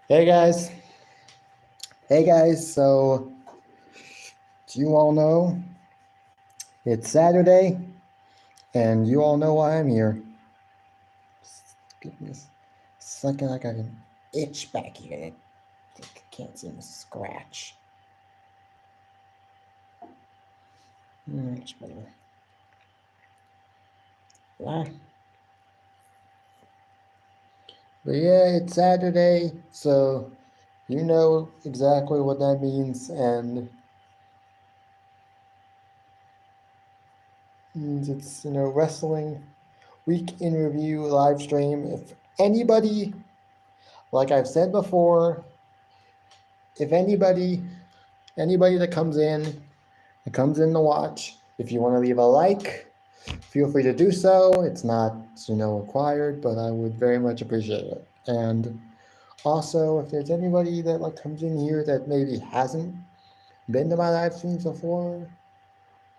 Hey guys. Hey guys. So, do you all know it's Saturday and you all know why I'm here? Goodness. It's like I got an itch back here that I can't seem to scratch. Much better. Ah. But yeah, it's Saturday, so you know exactly what that means, and means it's wrestling week in review live stream. If anybody, like I've said before, if anybody that comes in to watch, if you want to leave a like, feel free to do so. It's not required, but I would very much appreciate it. And also, if there's anybody that comes in here that maybe hasn't been to my live streams before,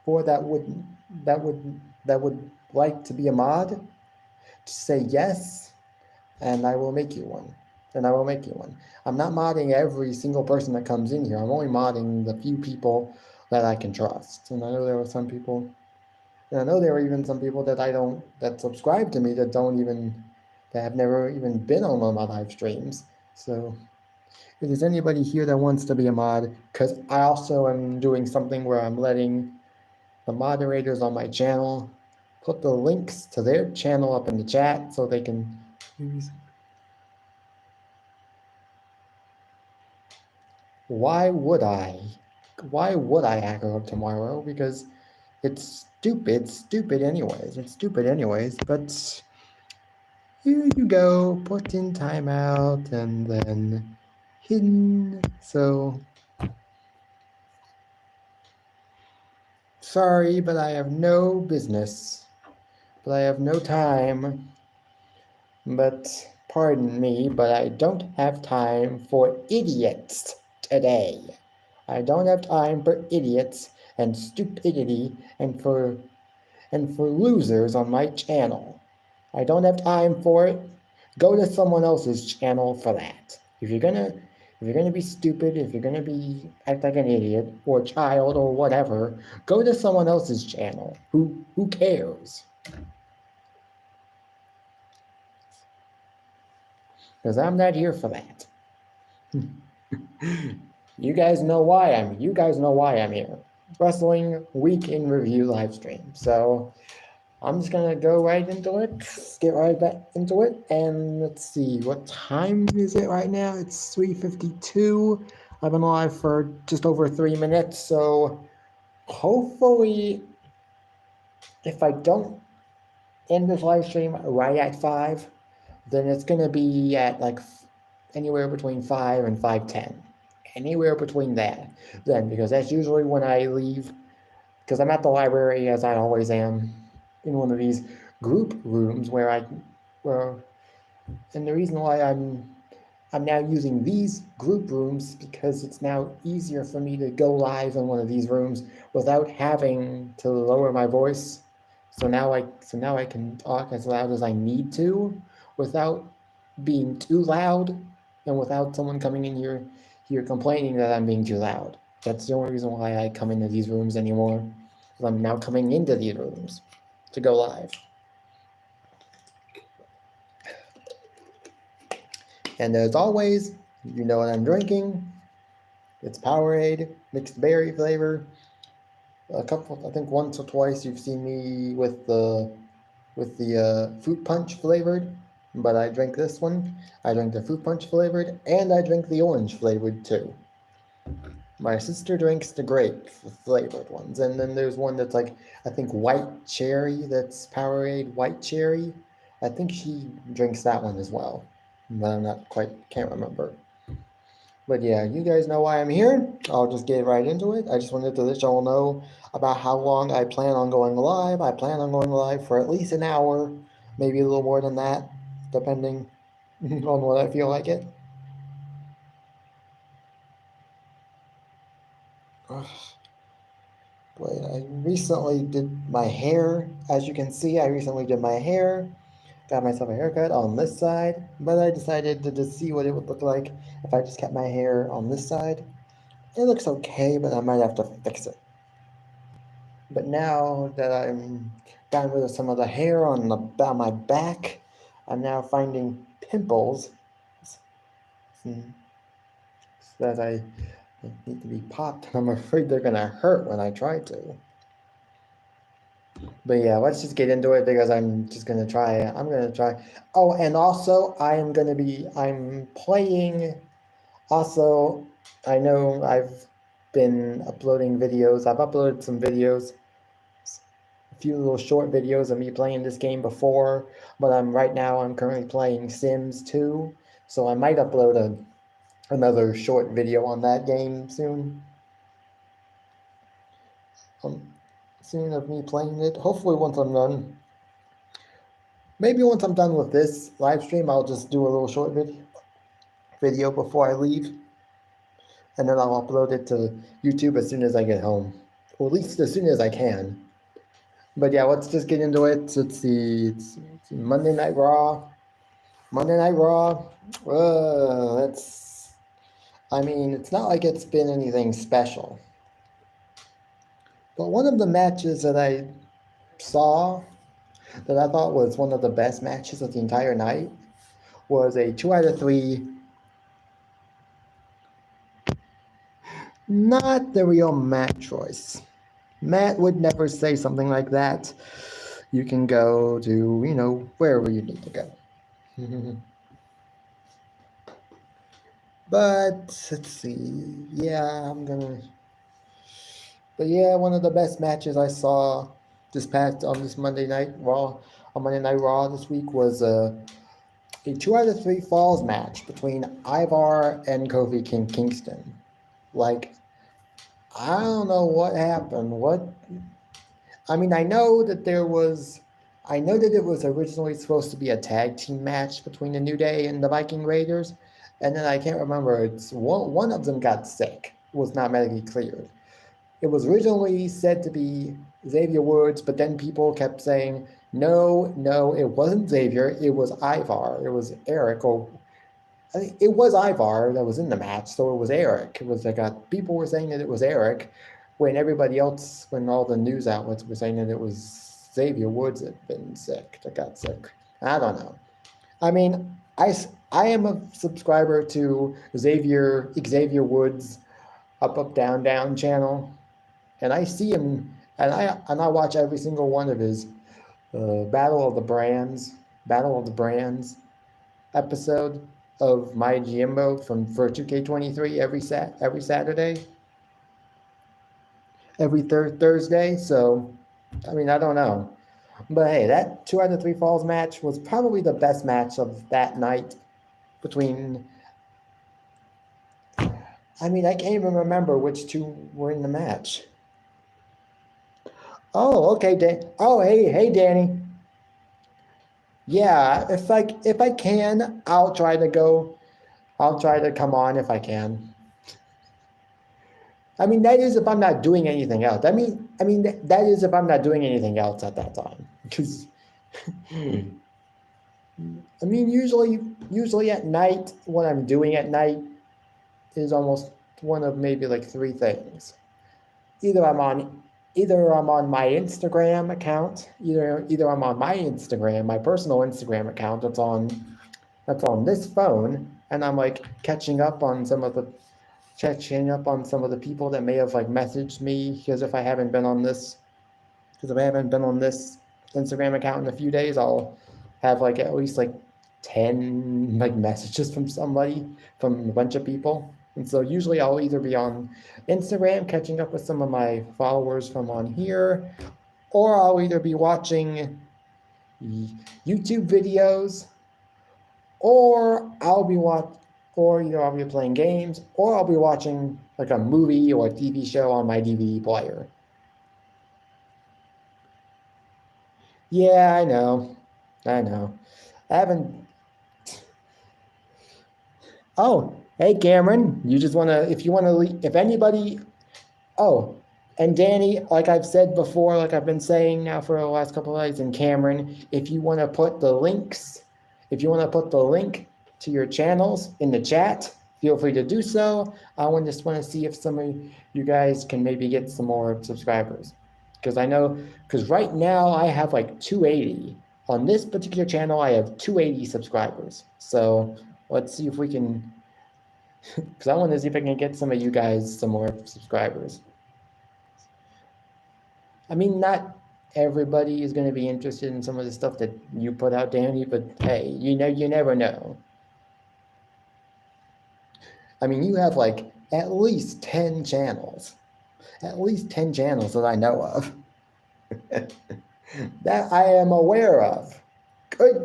or that would that would like to be a mod, just say yes, and I will make you one. And I will make you one. I'm not modding every single person that comes in here. I'm only modding the few people that I can trust. And I know there were some people, and I know there were even some people that that subscribe to me that have never even been on one of my live streams. So if there's anybody here that wants to be a mod, because I also am doing something where I'm letting the moderators on my channel put the links to their channel up in the chat so they can use. Why would I? Why would I hack up tomorrow? Because it's stupid anyways. It's stupid anyways, but here you go, put in timeout and then hidden. So sorry, but I have no business. But I have no time. But pardon me, but I don't have time for idiots today. I don't have time for idiots and stupidity and for losers on my channel. I don't have time for it. Go to someone else's channel for that. If you're gonna be stupid, if you're gonna be act like an idiot or a child or whatever, go to someone else's channel. Who cares? Because I'm not here for that. You guys know why I'm here. Wrestling Week in Review live stream. So I'm just gonna go right into it, get right back into it, and let's see, what time is it right now? It's 3:52. I've been live for just over 3 minutes, so hopefully, if I don't end this live stream right at 5, then it's gonna be at anywhere between 5 and 5:10. Anywhere between that. Then, because that's usually when I leave, because I'm at the library, as I always am, in one of these group rooms where and the reason why I'm now using these group rooms because it's now easier for me to go live in one of these rooms without having to lower my voice. So now I can talk as loud as I need to without being too loud and without someone coming in here complaining that I'm being too loud. That's the only reason why I come into these rooms anymore. I'm now coming into these rooms to go live. And as always, you know what I'm drinking. It's Powerade, mixed berry flavor. I think once or twice you've seen me with the fruit punch flavored, but I drink this one. I drink the fruit punch flavored, and I drink the orange flavored too. My sister drinks the grape flavored ones, and then there's one that's I think white cherry. That's Powerade white cherry. I think she drinks that one as well, but I'm not can't remember. But yeah, you guys know why I'm here. I'll just get right into it. I just wanted to let y'all know about how long I plan on going live. I plan on going live for at least an hour, maybe a little more than that, depending on what I feel like it. Wait, I recently did my hair. As you can see, I recently did my hair. got myself a haircut on this side, but I decided to just see what it would look like if I just kept my hair on this side. It looks okay, but I might have to fix it. But now that I'm gotten rid of some of the hair on my back, I'm now finding pimples that I need to be popped. I'm afraid they're gonna hurt when I try to. But yeah, let's just get into it because I'm gonna try. Oh, and also I'm playing. Also, I know I've been uploading videos. I've uploaded some videos, a few little short videos of me playing this game before, but I'm currently playing Sims 2, so I might upload another short video on that game soon. Soon of me playing it. Hopefully once I'm done. Maybe once I'm done with this live stream, I'll just do a little short video before I leave. And then I'll upload it to YouTube as soon as I get home. Or at least as soon as I can. But yeah, let's just get into it. Let's see. It's Monday Night Raw. Monday Night Raw. It's not like it's been anything special. But one of the matches that I saw that I thought was one of the best matches of the entire night was a 2 out of 3. Not the real Matt choice. Matt would never say something like that. You can go to, wherever you need to go. But let's see. Yeah, But yeah, one of the best matches I saw on this Monday Night Raw this week was a 2 out of 3 falls match between Ivar and Kofi Kingston. Like, I don't know what happened. I know that it was originally supposed to be a tag team match between the New Day and the Viking Raiders, and then I can't remember. It's one of them got sick, was not medically cleared. It was originally said to be Xavier Woods, but then people kept saying, no, it wasn't Xavier, it was Ivar, it was Eric, or I think it was Ivar that was in the match, so it was Eric. It was people were saying that it was Eric, when all the news outlets were saying that it was Xavier Woods that got sick. I don't know. I am a subscriber to Xavier Woods Up Down Down channel, and I see him, and I watch every single one of his Battle of the Brands episode of My GM mode for 2K23 every Saturday, every Thursday. So, I don't know. But hey, that 2 out of 3 falls match was probably the best match of that night between. I can't even remember which two were in the match. Oh, okay, hey, Danny. Yeah, if I can, I'll try to come on if I can. That is if I'm not doing anything else. That is if I'm not doing anything else at that time. Because, usually at night, what I'm doing at night is almost one of maybe like 3 things. Either I'm on my Instagram account, either I'm on my Instagram, my personal Instagram account that's on this phone, and I'm catching up on some of the people that may have messaged me, because if I haven't been on this Instagram account in a few days, I'll have at least 10 messages from a bunch of people. And so usually I'll either be on Instagram catching up with some of my followers from on here, or I'll either be watching YouTube videos, or I'll be playing games, or I'll be watching a movie or a TV show on my DVD player. Yeah, I know. I haven't. Oh, hey Cameron, if anybody, oh, And Danny, like I've said before, like I've been saying now for the last couple of days, and Cameron, if you want to put the links, if you want to put the link to your channels in the chat, feel free to do so. Just want to see if some of you guys can maybe get some more subscribers. Because I know, because right now I have like 280. On this particular channel, I have 280 subscribers. So let's see if we can, because I want to see if I can get some of you guys some more subscribers. I mean, not everybody is going to be interested in some of the stuff that you put out, Danny, but hey, you never know. I mean, you have like at least 10 channels. At least 10 channels that I know of. That I am aware of.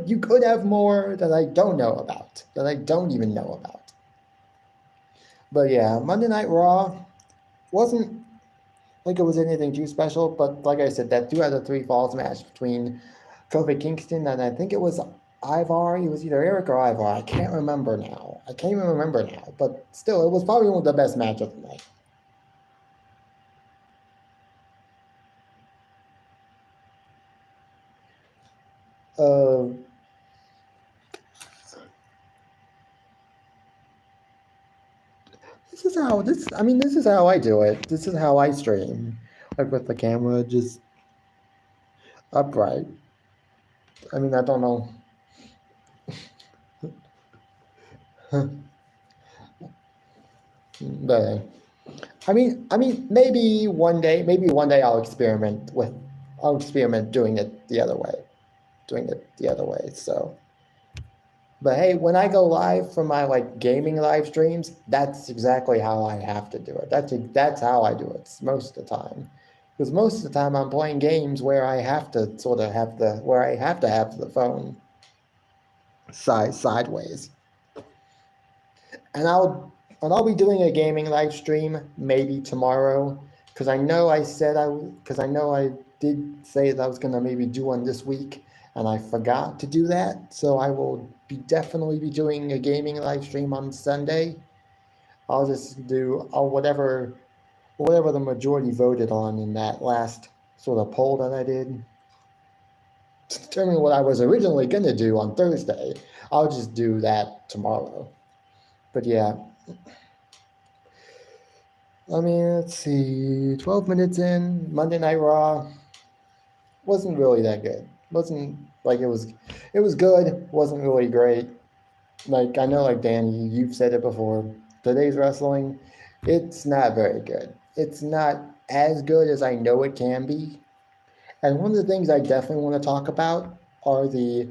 You could have more that I don't know about, that I don't even know about. But yeah, Monday Night Raw wasn't like it was anything too special, but like I said, that 2 out of 3 falls match between Kofi Kingston and I think it was Ivar. It was either Eric or Ivar. I can't remember now. But still, it was probably one of the best matches of the night. This is how I do it. This is how I stream. Like with the camera just upright. I mean, I don't know. But I mean, maybe one day I'll experiment doing it the other way. So, but hey, when I go live for my like gaming live streams, that's exactly how I have to do it. That's how I do it most of the time. Because most of the time I'm playing games where I have to have the phone sideways. And I'll be doing a gaming live stream maybe tomorrow, because I know I did say that I was gonna maybe do one this week, and I forgot to do that. So I will definitely be doing a gaming live stream on Sunday. I'll just do whatever the majority voted on in that last sort of poll that I did, determining what I was originally gonna do on Thursday. I'll just do that tomorrow. But yeah. I mean, let's see, 12 minutes in, Monday Night Raw wasn't really that good. Wasn't like it was good, wasn't really great. Like, I know, like, Danny, you've said it before, today's wrestling, it's not very good. It's not as good as I know it can be. And one of the things I definitely want to talk about are the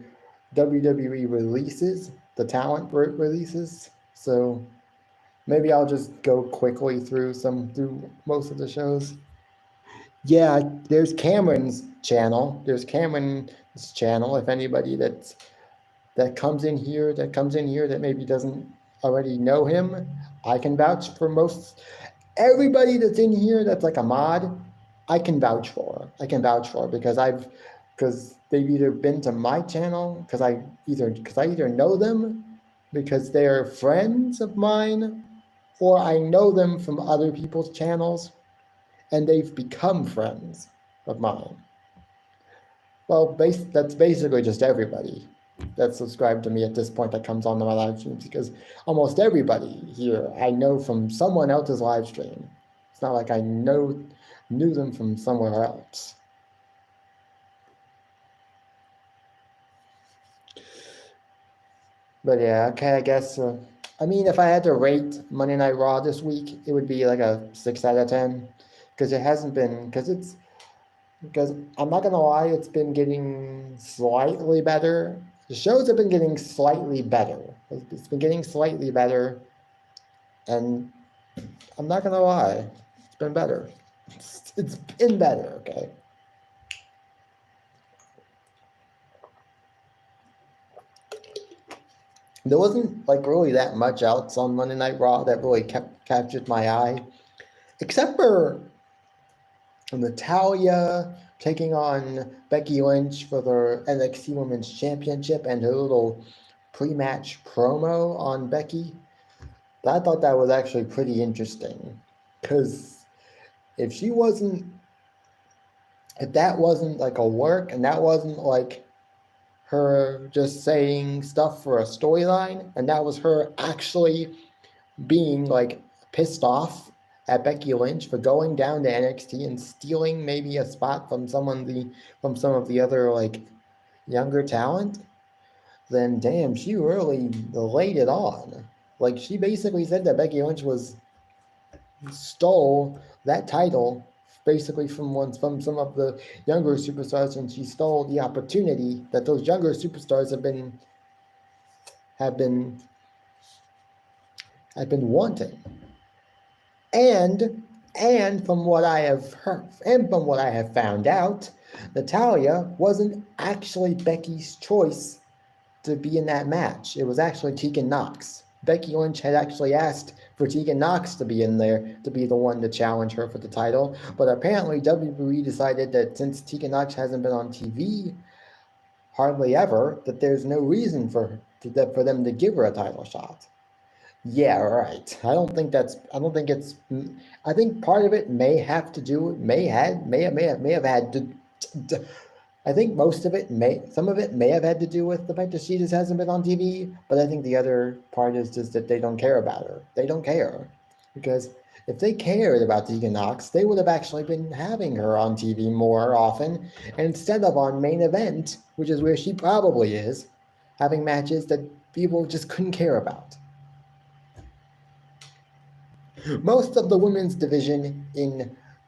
WWE releases, the talent releases. So maybe I'll just go quickly through most of the shows. Yeah, there's Cameron's channel. If anybody that comes in here that maybe doesn't already know him, I can vouch for most everybody that's in here that's like a mod. I can vouch for because they've either been to my channel because I either know them because they're friends of mine, or I know them from other people's channels, and they've become friends of mine. Well, that's basically just everybody that's subscribed to me at this point that comes on to my live streams, because almost everybody here I know from someone else's live stream. It's not like I knew them from somewhere else. But yeah, okay, I guess, I mean, if I had to rate Monday Night Raw this week, it would be like a 6 out of 10, because it hasn't been, because I'm not gonna lie, it's been getting slightly better. The shows have been getting slightly better. It's been getting slightly better, and I'm not gonna lie, it's been better. It's been better, okay? There wasn't like really that much else on Monday Night Raw that really captured my eye, except for Natalya taking on Becky Lynch for the NXT Women's Championship and her little pre-match promo on Becky. I thought that was actually pretty interesting, because if that wasn't like a work and that wasn't like her just saying stuff for a storyline, and that was her actually being like pissed off at Becky Lynch for going down to NXT and stealing maybe a spot from some of the other like younger talent, then damn, she really laid it on. Like she basically said that Becky Lynch stole that title basically from some of the younger superstars, and she stole the opportunity that those younger superstars have been wanting. And from what I have heard, and from what I have found out, Natalya wasn't actually Becky's choice to be in that match. It was actually Tegan Nox. Becky Lynch had actually asked for Tegan Nox to be in there to be the one to challenge her for the title, but apparently WWE decided that since Tegan Nox hasn't been on TV hardly ever, that there's no reason for them to give her a title shot. Yeah, right. I think part of it may have had to. I think some of it may have had to do with the fact that she just hasn't been on TV, but I think the other part is just that they don't care about her. They don't care. Because if they cared about Tegan Nox, they would have actually been having her on TV more often, and instead of on Main Event, which is where she probably is, having matches that people just couldn't care about. Most of the women's division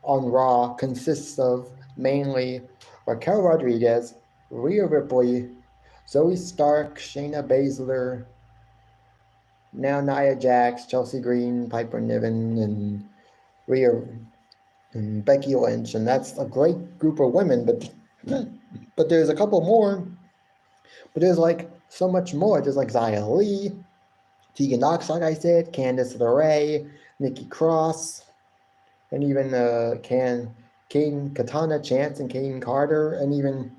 on Raw consists of mainly Raquel Rodriguez, Rhea Ripley, Zoe Stark, Shayna Baszler, now Nia Jax, Chelsea Green, Piper Niven, and Rhea and Becky Lynch, and that's a great group of women. But there's a couple more. But there's like so much more. There's like Xia Li, Tegan Nox, like I said, Candice LeRae, Nikki Cross, and even Katana Chance and Kane Carter, and even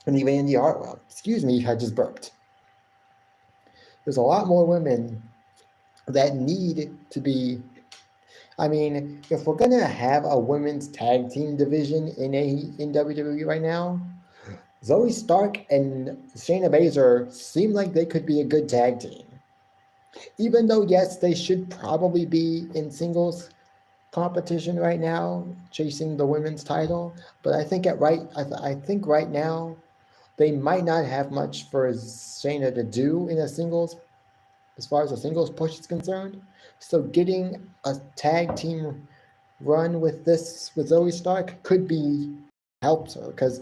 Indy Hartwell. Excuse me, I just burped. There's a lot more women that need to be. I mean, if we're gonna have a women's tag team division in WWE right now, Zoe Stark and Shayna Baszler seem like they could be a good tag team. Even though, yes, they should probably be in singles competition right now, chasing the women's title. But I think right now, they might not have much for Shayna to do in a singles, as far as a singles push is concerned. So getting a tag team run with Zoe Stark could be helps her, because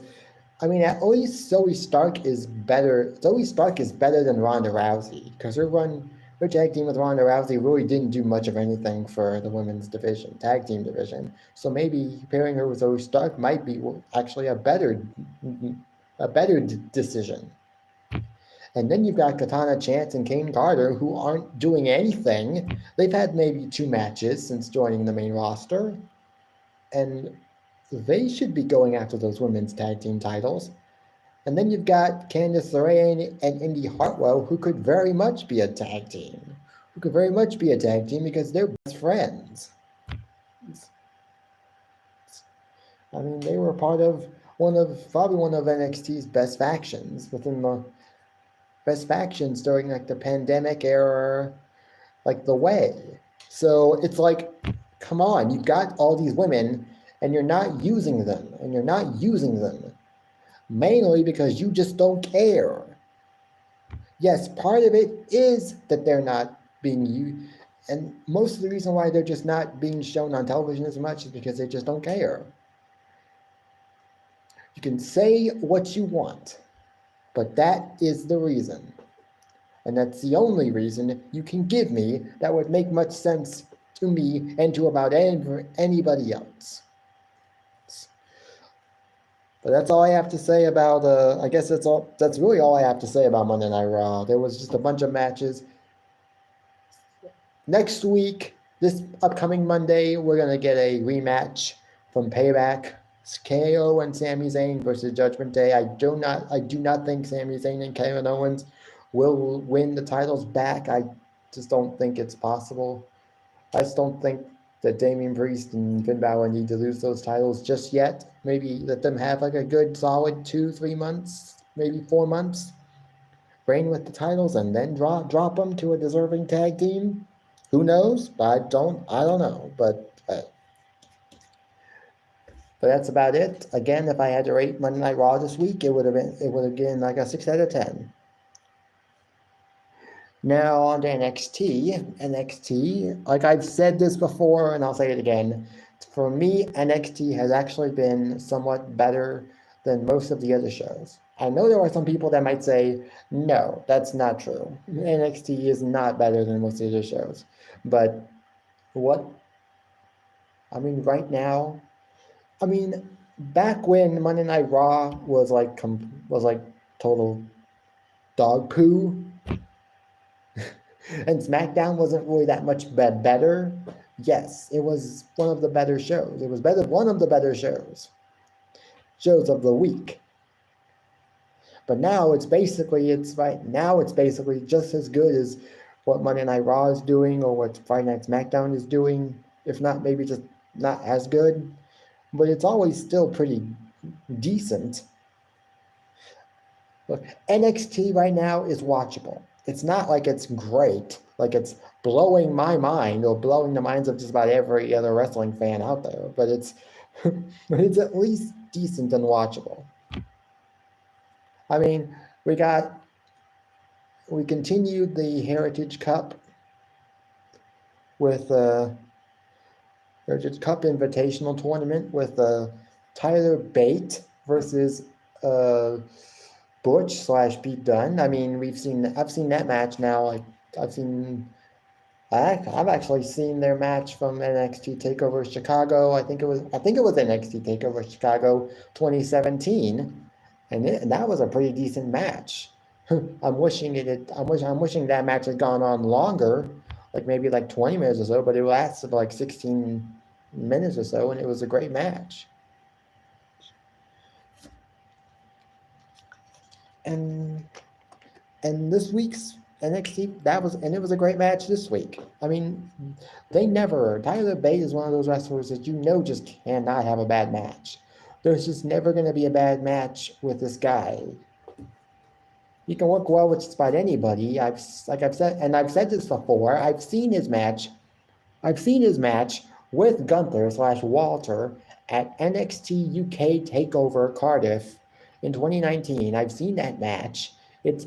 I mean, at least Zoe Stark is better. Zoe Stark is better than Ronda Rousey, because her tag team with Ronda Rousey really didn't do much of anything for the women's tag team division. So maybe pairing her with Zoe Stark might be actually a better decision. And then you've got Katana Chance and Kane Carter, who aren't doing anything. They've had maybe 2 matches since joining the main roster, and they should be going after those women's tag team titles. And then you've got Candice LeRae and Indy Hartwell, who could very much be a tag team. Because they're best friends. I mean, they were part of probably one of NXT's best factions during like the pandemic era, like the Way. So it's like, come on, you've got all these women and you're not using them, mainly because you just don't care. Yes, part of it is that they're not being used, and most of the reason why they're just not being shown on television as much is because they just don't care. You can say what you want, but that is the reason. And that's the only reason you can give me that would make much sense to me and to about anybody else. But that's all I have to say about, I guess that's really all I have to say about Monday Night Raw. There was just a bunch of matches. Next week, this upcoming Monday, we're going to get a rematch from Payback. It's KO and Sami Zayn versus Judgment Day. I do not think Sami Zayn and Kevin Owens will win the titles back. I just don't think it's possible. I just don't think that Damian Priest and Finn Balor need to lose those titles just yet. Maybe let them have like a good solid 2-3 months, maybe 4 months, reign with the titles, and then drop them to a deserving tag team. Who knows? I don't know. But that's about it. Again, if I had to rate Monday Night Raw this week, it would have been like a 6 out of 10. Now on to NXT. NXT, like I've said this before, and I'll say it again. For me, NXT has actually been somewhat better than most of the other shows. I know there are some people that might say, no, that's not true. NXT is not better than most of the other shows. But right now, back when Monday Night Raw was like total dog poo, and SmackDown wasn't really that much better. Yes, it was one of the better shows. It was one of the better shows of the week. But now it's basically just as good as what Monday Night Raw is doing or what Friday Night SmackDown is doing, if not maybe just not as good. But it's always still pretty decent. Look, NXT right now is watchable. It's not like it's great, like it's blowing my mind or blowing the minds of just about every other wrestling fan out there, but it's at least decent and watchable. We continued the Heritage Cup with Heritage Cup Invitational Tournament with Tyler Bate versus Butch / Pete Dunne. I've seen that match now. I've actually seen their match from NXT TakeOver Chicago. I think it was NXT TakeOver Chicago 2017, and that was a pretty decent match. I'm wishing that match had gone on longer, like maybe like 20 minutes or so, but it lasted like 16 minutes or so, and it was a great match. And this week's NXT, it was a great match this week. Tyler Bate is one of those wrestlers that just cannot have a bad match. There's just never going to be a bad match with this guy. He can work well with just about anybody. I've said this before. I've seen his match with Gunther / Walter at NXT UK TakeOver Cardiff in 2019. I've seen that match. It's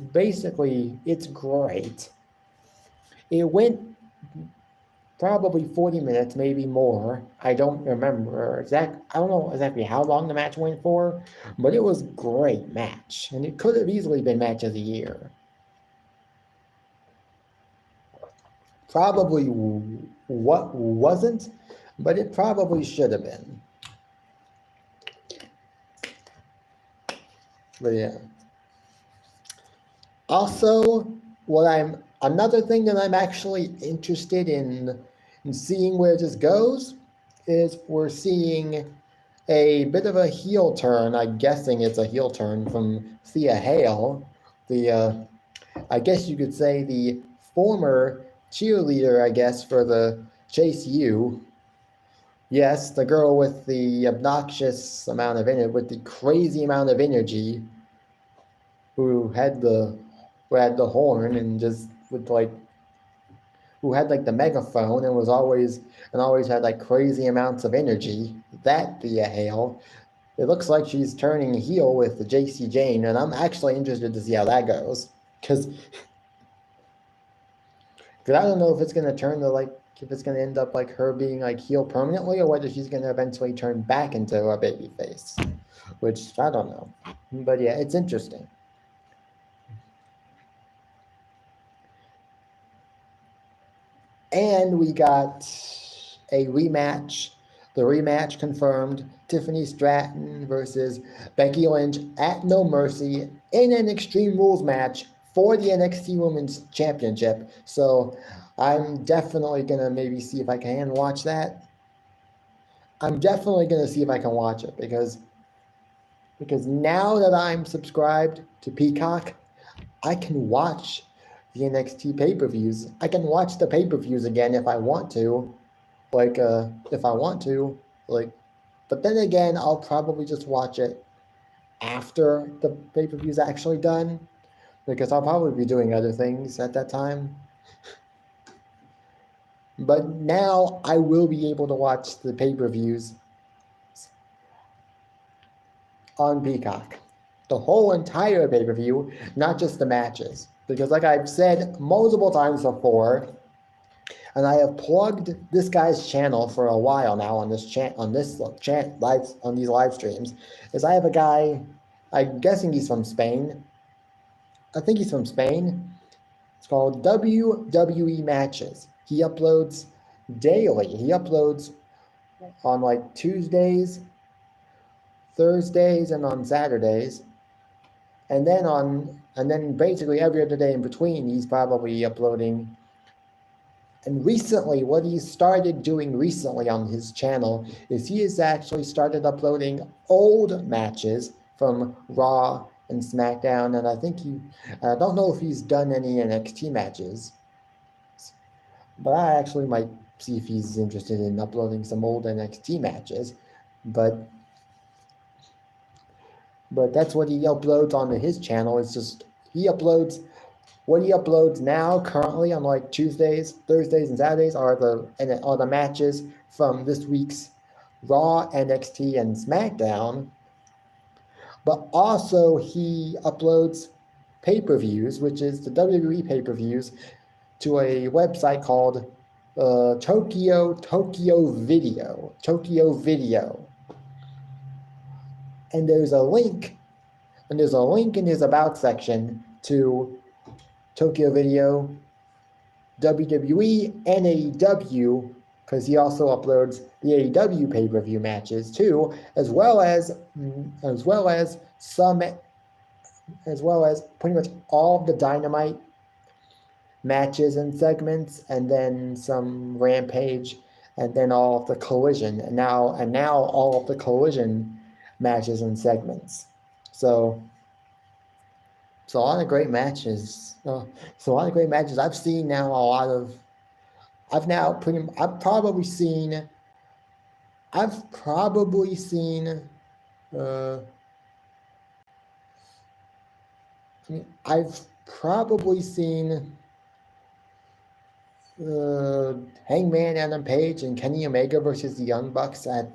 great. It went probably 40 minutes, maybe more. I don't know exactly how long the match went for, but it was a great match, and it could have easily been match of the year. Probably what wasn't, but it probably should have been. But yeah. Also, another thing that I'm actually interested in seeing where this goes is we're seeing a bit of a heel turn. I'm guessing it's a heel turn from Thea Hale, I guess you could say the former cheerleader, I guess, for the Chase U. Yes, the girl with the obnoxious amount of energy, with the crazy amount of energy, who had the horn and just who had like the megaphone and always had like crazy amounts of energy. That Thea Hale. It looks like she's turning heel with the JC Jane, and I'm actually interested to see how that goes. Because I don't know if it's going to turn to if it's going to end up like her being like heel permanently, or whether she's going to eventually turn back into a babyface, which I don't know. But yeah, it's interesting. And we got a rematch. The rematch confirmed. Tiffany Stratton versus Becky Lynch at No Mercy in an Extreme Rules match for the NXT Women's Championship. So I'm definitely going to maybe see if I can watch that. I'm definitely going to see if I can watch it because now that I'm subscribed to Peacock, I can watch the NXT pay-per-views. I can watch the pay-per-views again if I want to like if I want to, like. But then again, I'll probably just watch it after the pay-per-view's actually done, because I'll probably be doing other things at that time. But now I will be able to watch the pay-per-views on Peacock. The whole entire pay-per-view, not just the matches. Because like I've said multiple times before, and I have plugged this guy's channel for a while now on these live streams, is I have a guy, I'm guessing he's from Spain. I think he's from Spain. It's called WWE Matches. He uploads daily. He uploads on like Tuesdays, Thursdays, and on Saturdays. And then basically every other day in between, he's probably uploading. And recently, what he started doing recently on his channel is he has actually started uploading old matches from Raw and SmackDown, and I don't know if he's done any NXT matches, but I actually might see if he's interested in uploading some old NXT matches, but that's what he uploads onto his channel. It's just, what he uploads now currently on like Tuesdays, Thursdays, and Saturdays are the matches from this week's Raw, NXT, and SmackDown. But also he uploads pay-per-views, which is the WWE pay-per-views, to a website called Tokyo Video. And there's a link in his About section to Tokyo Video, WWE, and AEW, because he also uploads the AEW pay-per-view matches too, as well as pretty much all of the Dynamite matches and segments, and then some Rampage, and then all of the Collision, and now all of the Collision matches and segments. So a lot of great matches. I've seen now I've probably seen Hangman Adam Page and Kenny Omega versus the Young Bucks at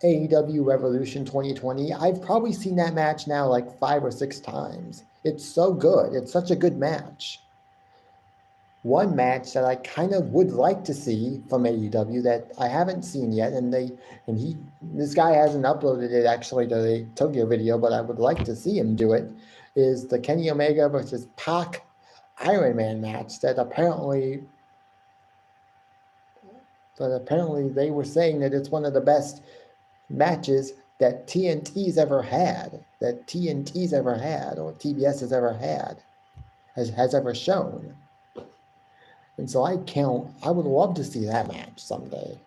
AEW Revolution 2020. I've probably seen that match now like 5 or 6 times. It's so good. It's such a good match. One match that I kind of would like to see from AEW that I haven't seen yet, this guy hasn't uploaded it actually to the Tokyo Video, but I would like to see him do it, is the Kenny Omega versus Pac Iron Man match that apparently they were saying that it's one of the best matches that TNT's ever had, or TBS has ever had, has ever shown. And so I would love to see that match someday.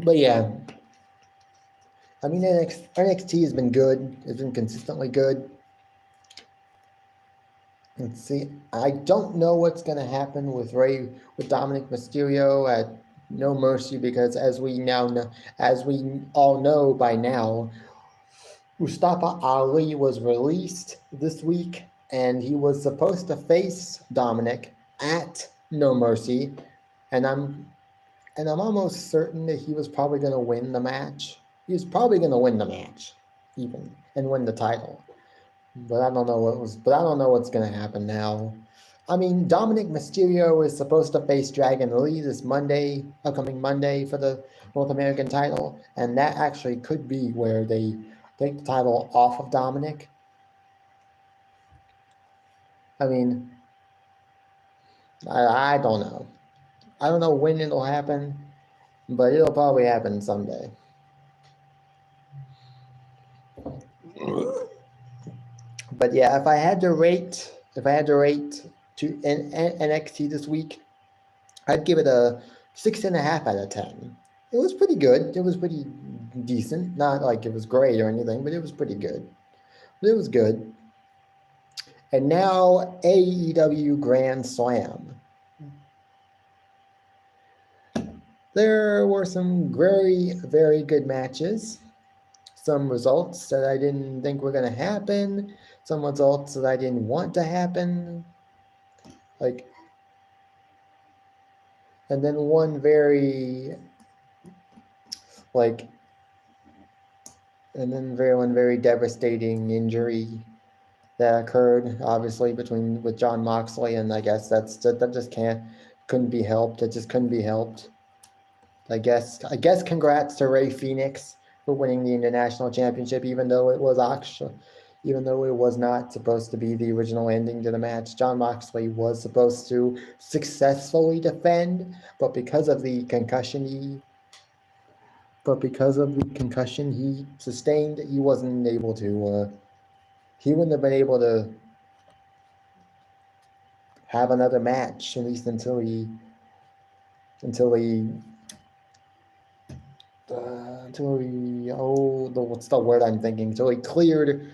But yeah, I mean, NXT has been good. It's been consistently good. Let's see. I don't know what's going to happen with Dominic Mysterio at No Mercy, because as we all know by now, Mustafa Ali was released this week, and he was supposed to face Dominic at No Mercy, and I'm almost certain that he was probably going to win the match. He was probably going to win the match, even, and win the title. But I don't know what's going to happen now. I mean, Dominic Mysterio is supposed to face Dragon Lee this upcoming Monday for the North American title, and that actually could be where they take the title off of Dominic. I mean, I don't know. I don't know when it'll happen, but it'll probably happen someday. But yeah, if I had to rate to NXT this week, I'd give it a 6.5 out of 10. It was pretty good. It was pretty decent. Not like it was great or anything, but it was pretty good. But it was good. And now AEW Grand Slam. There were some very, very good matches. Some results that I didn't think were going to happen. Some results that I didn't want to happen. And then one very devastating injury that occurred, obviously, with Jon Moxley, and I guess that just couldn't be helped. It just couldn't be helped. I guess congrats to Rey Fenix for winning the International Championship, even though it was not supposed to be the original ending to the match. Jon Moxley was supposed to successfully defend, but because of the concussion he sustained, he wasn't able to. He wouldn't have been able to have another match, at least until he cleared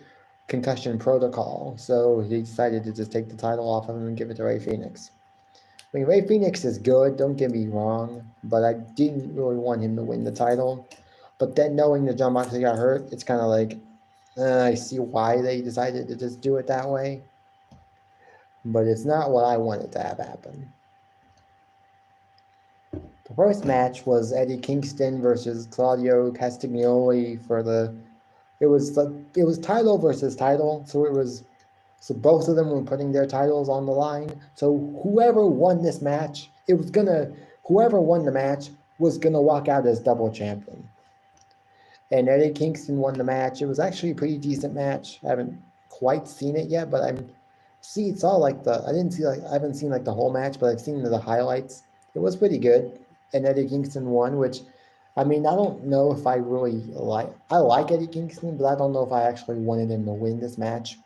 concussion protocol. So he decided to just take the title off of him and give it to Rey Fenix. I mean, Rey Fenix is good, don't get me wrong, but I didn't really want him to win the title. But then knowing that Jon Moxley got hurt, it's kind of like, I see why they decided to just do it that way. But it's not what I wanted to have happen. The first match was Eddie Kingston versus Claudio Castagnoli it was title versus title, so both of them were putting their titles on the line. So whoever won this match, whoever won the match was gonna walk out as double champion. And Eddie Kingston won the match. It was actually a pretty decent match. I haven't quite seen it yet, but I haven't seen the whole match, but I've seen the highlights. It was pretty good. And Eddie Kingston won, which, I mean, I don't know if I really I like Eddie Kingston, but I don't know if I actually wanted him to win this match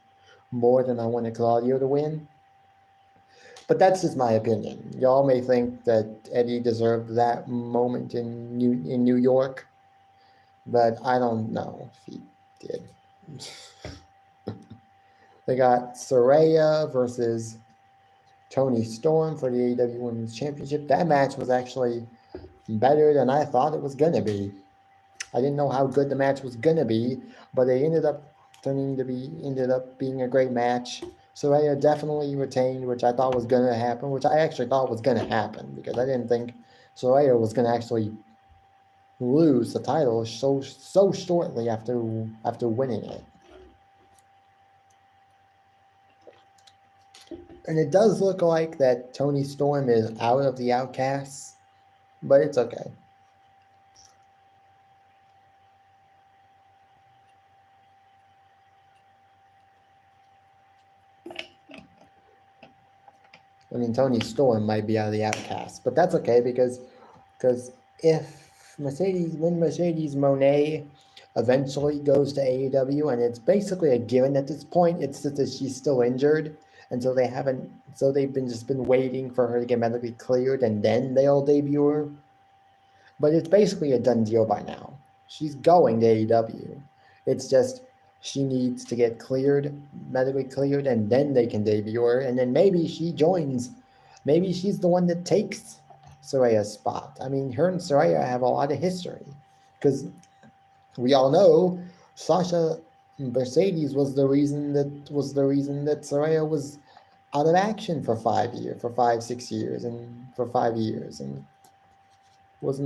more than I wanted Claudio to win. But that's just my opinion. Y'all may think that Eddie deserved that moment in New York, but I don't know if he did. They got Saraya versus Toni Storm for the AEW Women's Championship. That match was actually better than I thought it was going to be. I didn't know how good the match was going to be, but it ended up being a great match. Saraya definitely retained, which I thought was going to happen, which I actually thought was going to happen, because I didn't think Saraya was going to actually lose the title so shortly after winning it. And it does look like that Toni Storm is out of the Outcasts, but it's okay. I mean, Toni Storm might be out of the Outcasts, but that's okay, because when Mercedes Moné eventually goes to AEW, and it's basically a given at this point, it's just that she's still injured, and so they've been waiting for her to get medically cleared, and then they'll debut her. But it's basically a done deal by now. She's going to AEW. It's just she needs to get medically cleared, and then they can debut her, and then maybe she joins. Maybe she's the one that takes Saraya's spot. I mean, her and Saraya have a lot of history, because we all know Sasha Mercedes was the reason that Saraya was out of action for 5 years, for 5-6 years, and for 5 years, and was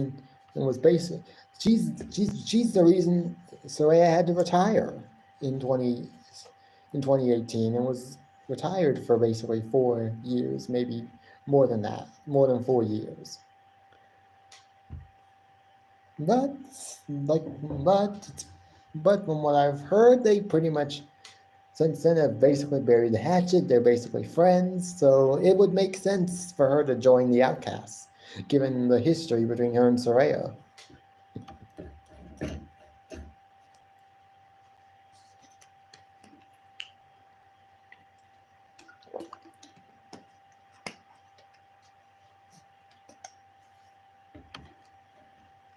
basic. She's the reason Saraya had to retire in 2018, and was retired for basically 4 years, maybe more than 4 years. But from what I've heard, they pretty much since then have basically buried the hatchet. They're basically friends, so it would make sense for her to join the Outcasts, given the history between her and Saraya.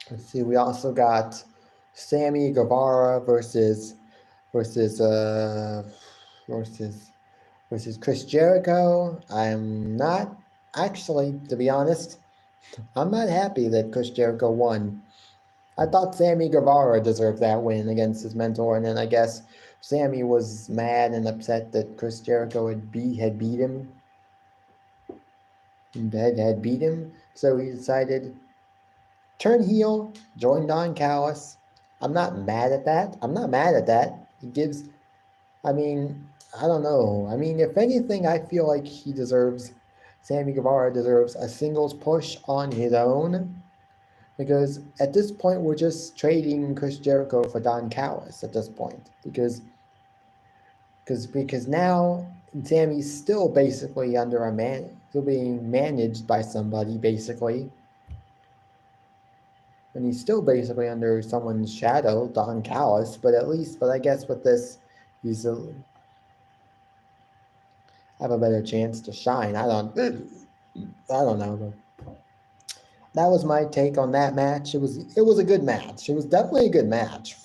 Let's see, we also got Sammy Guevara versus versus Chris Jericho. I'm not, actually, to be honest, I'm not happy that Chris Jericho won. I thought Sammy Guevara deserved that win against his mentor, and then I guess Sammy was mad and upset that Chris Jericho had beat him. Had beat him, so he decided turn heel, join Don Callis. I'm not mad at that. I'm not mad at that. He gives, I mean, I don't know. I mean, if anything, I feel like Sammy Guevara deserves a singles push on his own. Because at this point, we're just trading Chris Jericho for Don Callis at this point. Because now Sammy's still basically still being managed by somebody, basically. And he's still basically under someone's shadow, Don Callis, but I guess with this, he's have a better chance to shine. I don't know. That was my take on that match. It was a good match. It was definitely a good match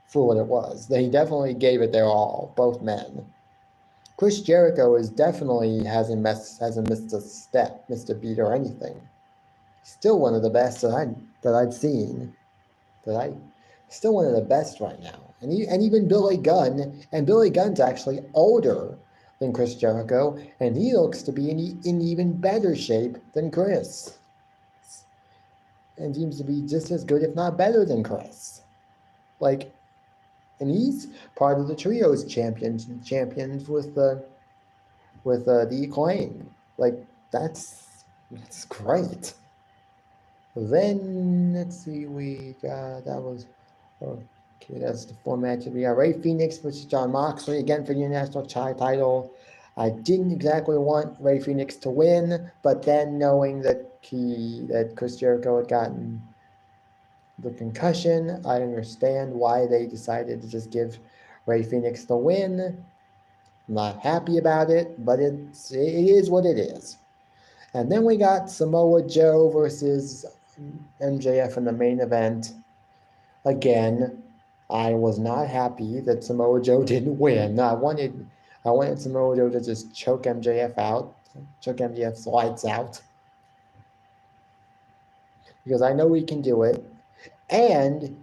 for what it was. They definitely gave it their all, both men. Chris Jericho hasn't missed a step, missed a beat or anything. He's still one of the best that I've seen. Still one of the best right now. And even Billy Gunn, and Billy Gunn's actually older than Chris Jericho, and he looks to be in even better shape than Chris. And seems to be just as good, if not better, than Chris. And he's part of the trios champions with the Acclaim. That's great. Then let's see, that's the four matches. We got Rey Fenix versus Jon Moxley again for the International title. I didn't exactly want Rey Fenix to win, but then knowing that Chris Jericho had gotten the concussion, I understand why they decided to just give Rey Fenix the win. I'm not happy about it, but it is what it is. And then we got Samoa Joe versus MJF in the main event. Again, I was not happy that Samoa Joe didn't win. I wanted Samoa Joe to just choke MJF MJF's lights out. Because I know he can do it. And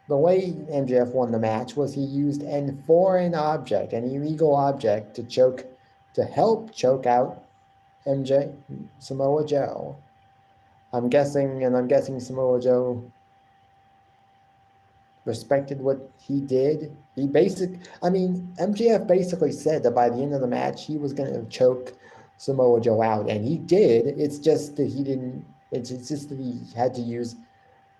the way MJF won the match was he used an illegal object to help choke out Samoa Joe. I'm guessing Samoa Joe respected what he did. MJF basically said that by the end of the match he was going to choke Samoa Joe out, and he did. It's just that he didn't. It's just that he had to use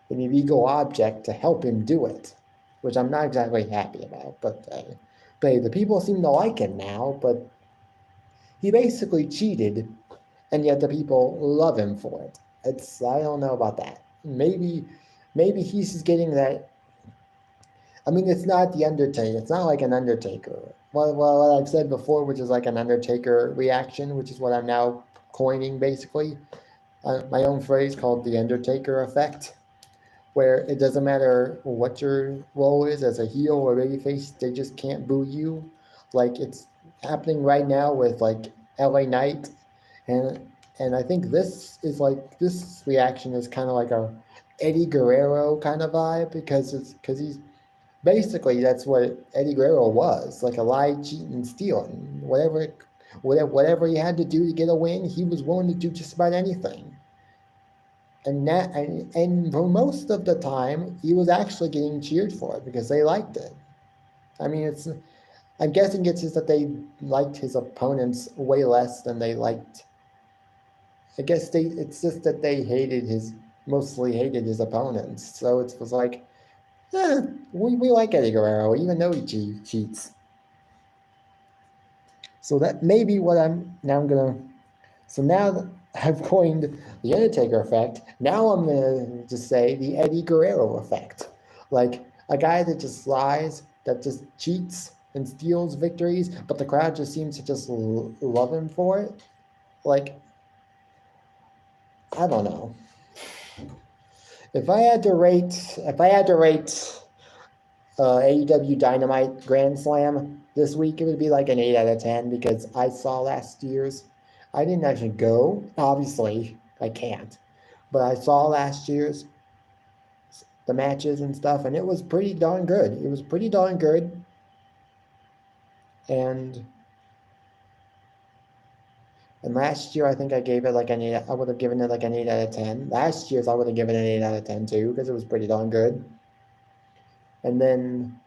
an illegal object to help him do it, which I'm not exactly happy about. But the people seem to like him now. But he basically cheated, and yet the people love him for it. I don't know about that. Maybe he's just getting that. I mean, it's not the Undertaker. It's not like an Undertaker. Well, what I've said before, which is like an Undertaker reaction, which is what I'm now coining, basically. My own phrase called the Undertaker effect, where it doesn't matter what your role is as a heel or babyface, they just can't boo you. It's happening right now with LA Knight, and I think this reaction is kind of like a Eddie Guerrero kind of vibe, because he's basically, that's what Eddie Guerrero was, like a lie, cheat, and steal. And whatever he had to do to get a win, he was willing to do just about anything. And for most of the time, he was actually getting cheered for it because they liked it. I mean, I'm guessing it's just that they liked his opponents way less than they liked. It's just that they mostly hated his opponents. So it was like, we like Eddie Guerrero, even though he cheats. So that may be what so now that I've coined the Undertaker effect, now I'm going to just say the Eddie Guerrero effect. Like a guy that just lies, that just cheats and steals victories, but the crowd just seems to just love him for it. I don't know. If I had to rate AEW Dynamite Grand Slam this week, it would be like an 8 out of 10 because I saw last year's. I didn't actually go, obviously, I can't, but I saw last year's, the matches and stuff, and it was pretty darn good. It was pretty darn good. And last year, I think I gave it like an 8. I would have given it like an 8 out of 10. Last year's, I would have given it an 8 out of 10 too, because it was pretty darn good. And then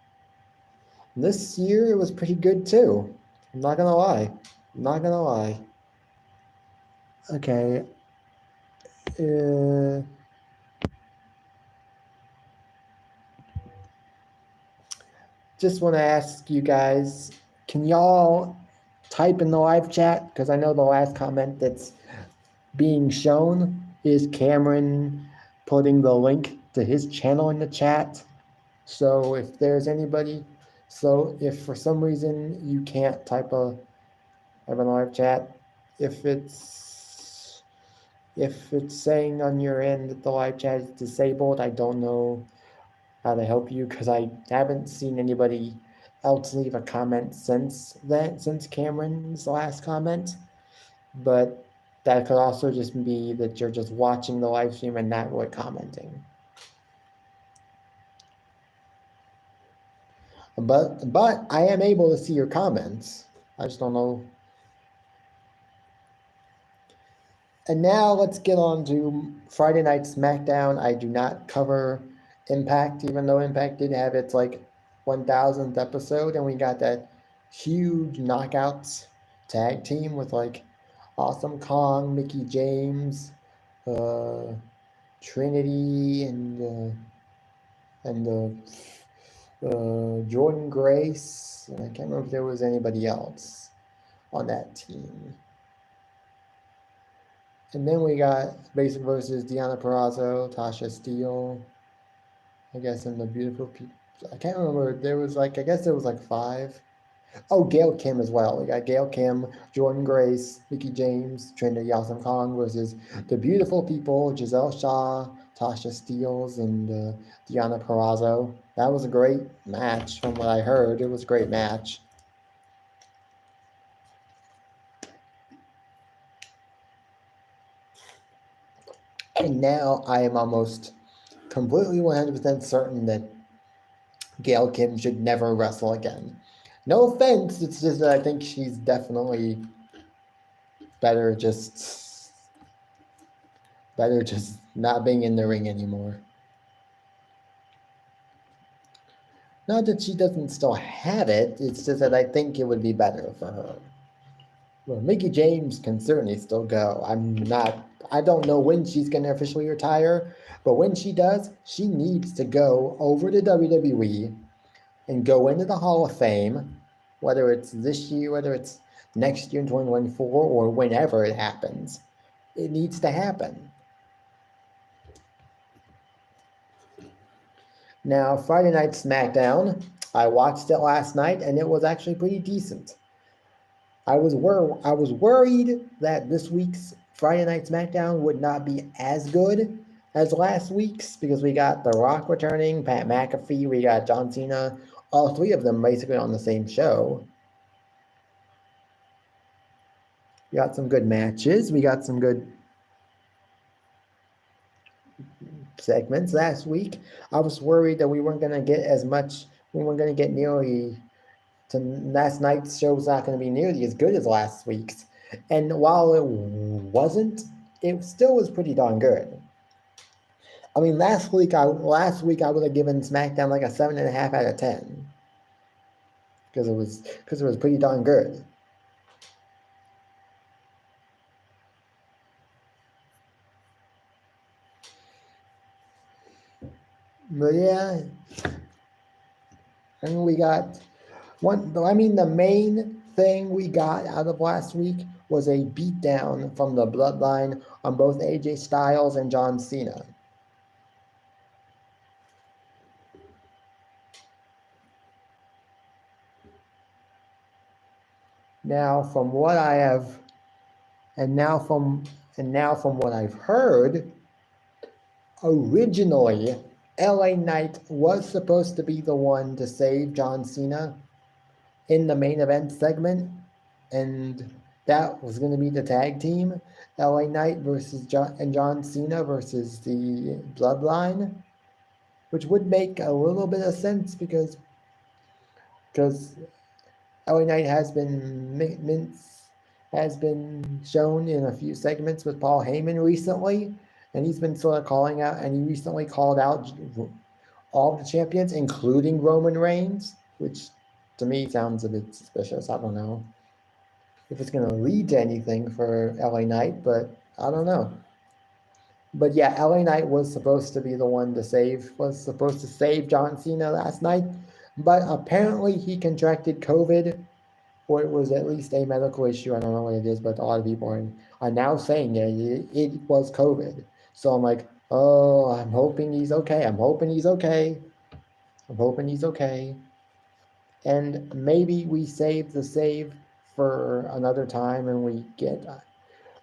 this year, it was pretty good too. I'm not gonna lie. I'm not gonna lie. Okay. Just want to ask you guys, can y'all type in the live chat? Because I know the last comment that's being shown is Cameron putting the link to his channel in the chat. So if there's anybody, so if for some reason you can't type a live chat, if it's saying on your end that the live chat is disabled, I don't know how to help you because I haven't seen anybody else leave a comment since Cameron's last comment. But that could also just be that you're just watching the live stream and not really commenting. But I am able to see your comments. I just don't know. And now let's get on to Friday Night SmackDown. I do not cover Impact, even though Impact did have its like 1000th episode, and we got that huge knockouts tag team with like Awesome Kong, Mickie James, Trinity, and Jordynne Grace. And I can't remember if there was anybody else on that team. And then we got Basic versus Deonna Purrazzo, Tasha Steele, I guess, and the Beautiful People. I can't remember. There was like, I guess there was like 5. Oh, Gail Kim as well. We got Gail Kim, Jordynne Grace, Mickie James, Trinity Awesome Kong versus the Beautiful People, Giselle Shaw, Tasha Steele, and Deonna Purrazzo. That was a great match from what I heard. It was a great match. And now I am almost completely 100% certain that Gail Kim should never wrestle again. No offense, it's just that I think she's definitely better just not being in the ring anymore. Not that she doesn't still have it, it's just that I think it would be better for her. Well, Mickie James can certainly still go. I don't know when she's going to officially retire, but when she does, she needs to go over to WWE and go into the Hall of Fame, whether it's this year, whether it's next year in 2024, or whenever it happens. It needs to happen. Now, Friday Night SmackDown, I watched it last night, and it was actually pretty decent. I was worried that this week's Friday Night SmackDown would not be as good as last week's because we got The Rock returning, Pat McAfee, we got John Cena, all 3 of them basically on the same show. We got some good matches. We got some good segments last week. I was worried that we weren't going to get as much, we weren't going to get nearly, last night's show was not going to be nearly as good as last week's. And while it wasn't, it still was pretty darn good. I mean, last week I would have given SmackDown like a 7.5 out of 10 because it was pretty darn good. But yeah, and we got the main thing we got out of last week was a beatdown from the Bloodline on both AJ Styles and John Cena. Now from what I've heard, originally LA Knight was supposed to be the one to save John Cena in the main event segment, and that was going to be the tag team, LA Knight versus John Cena versus the Bloodline, which would make a little bit of sense because LA Knight has been shown in a few segments with Paul Heyman recently, and he's been sort of calling out, and he recently called out all the champions, including Roman Reigns, which to me sounds a bit suspicious. I don't know if it's going to lead to anything for LA Knight, but I don't know. But yeah, LA Knight was supposed to be the one to save John Cena last night, but apparently he contracted COVID, or it was at least a medical issue. I don't know what it is, but a lot of people are now saying it was COVID. So I'm like, oh, I'm hoping he's okay. I'm hoping he's okay. And maybe we save the save for another time, and we get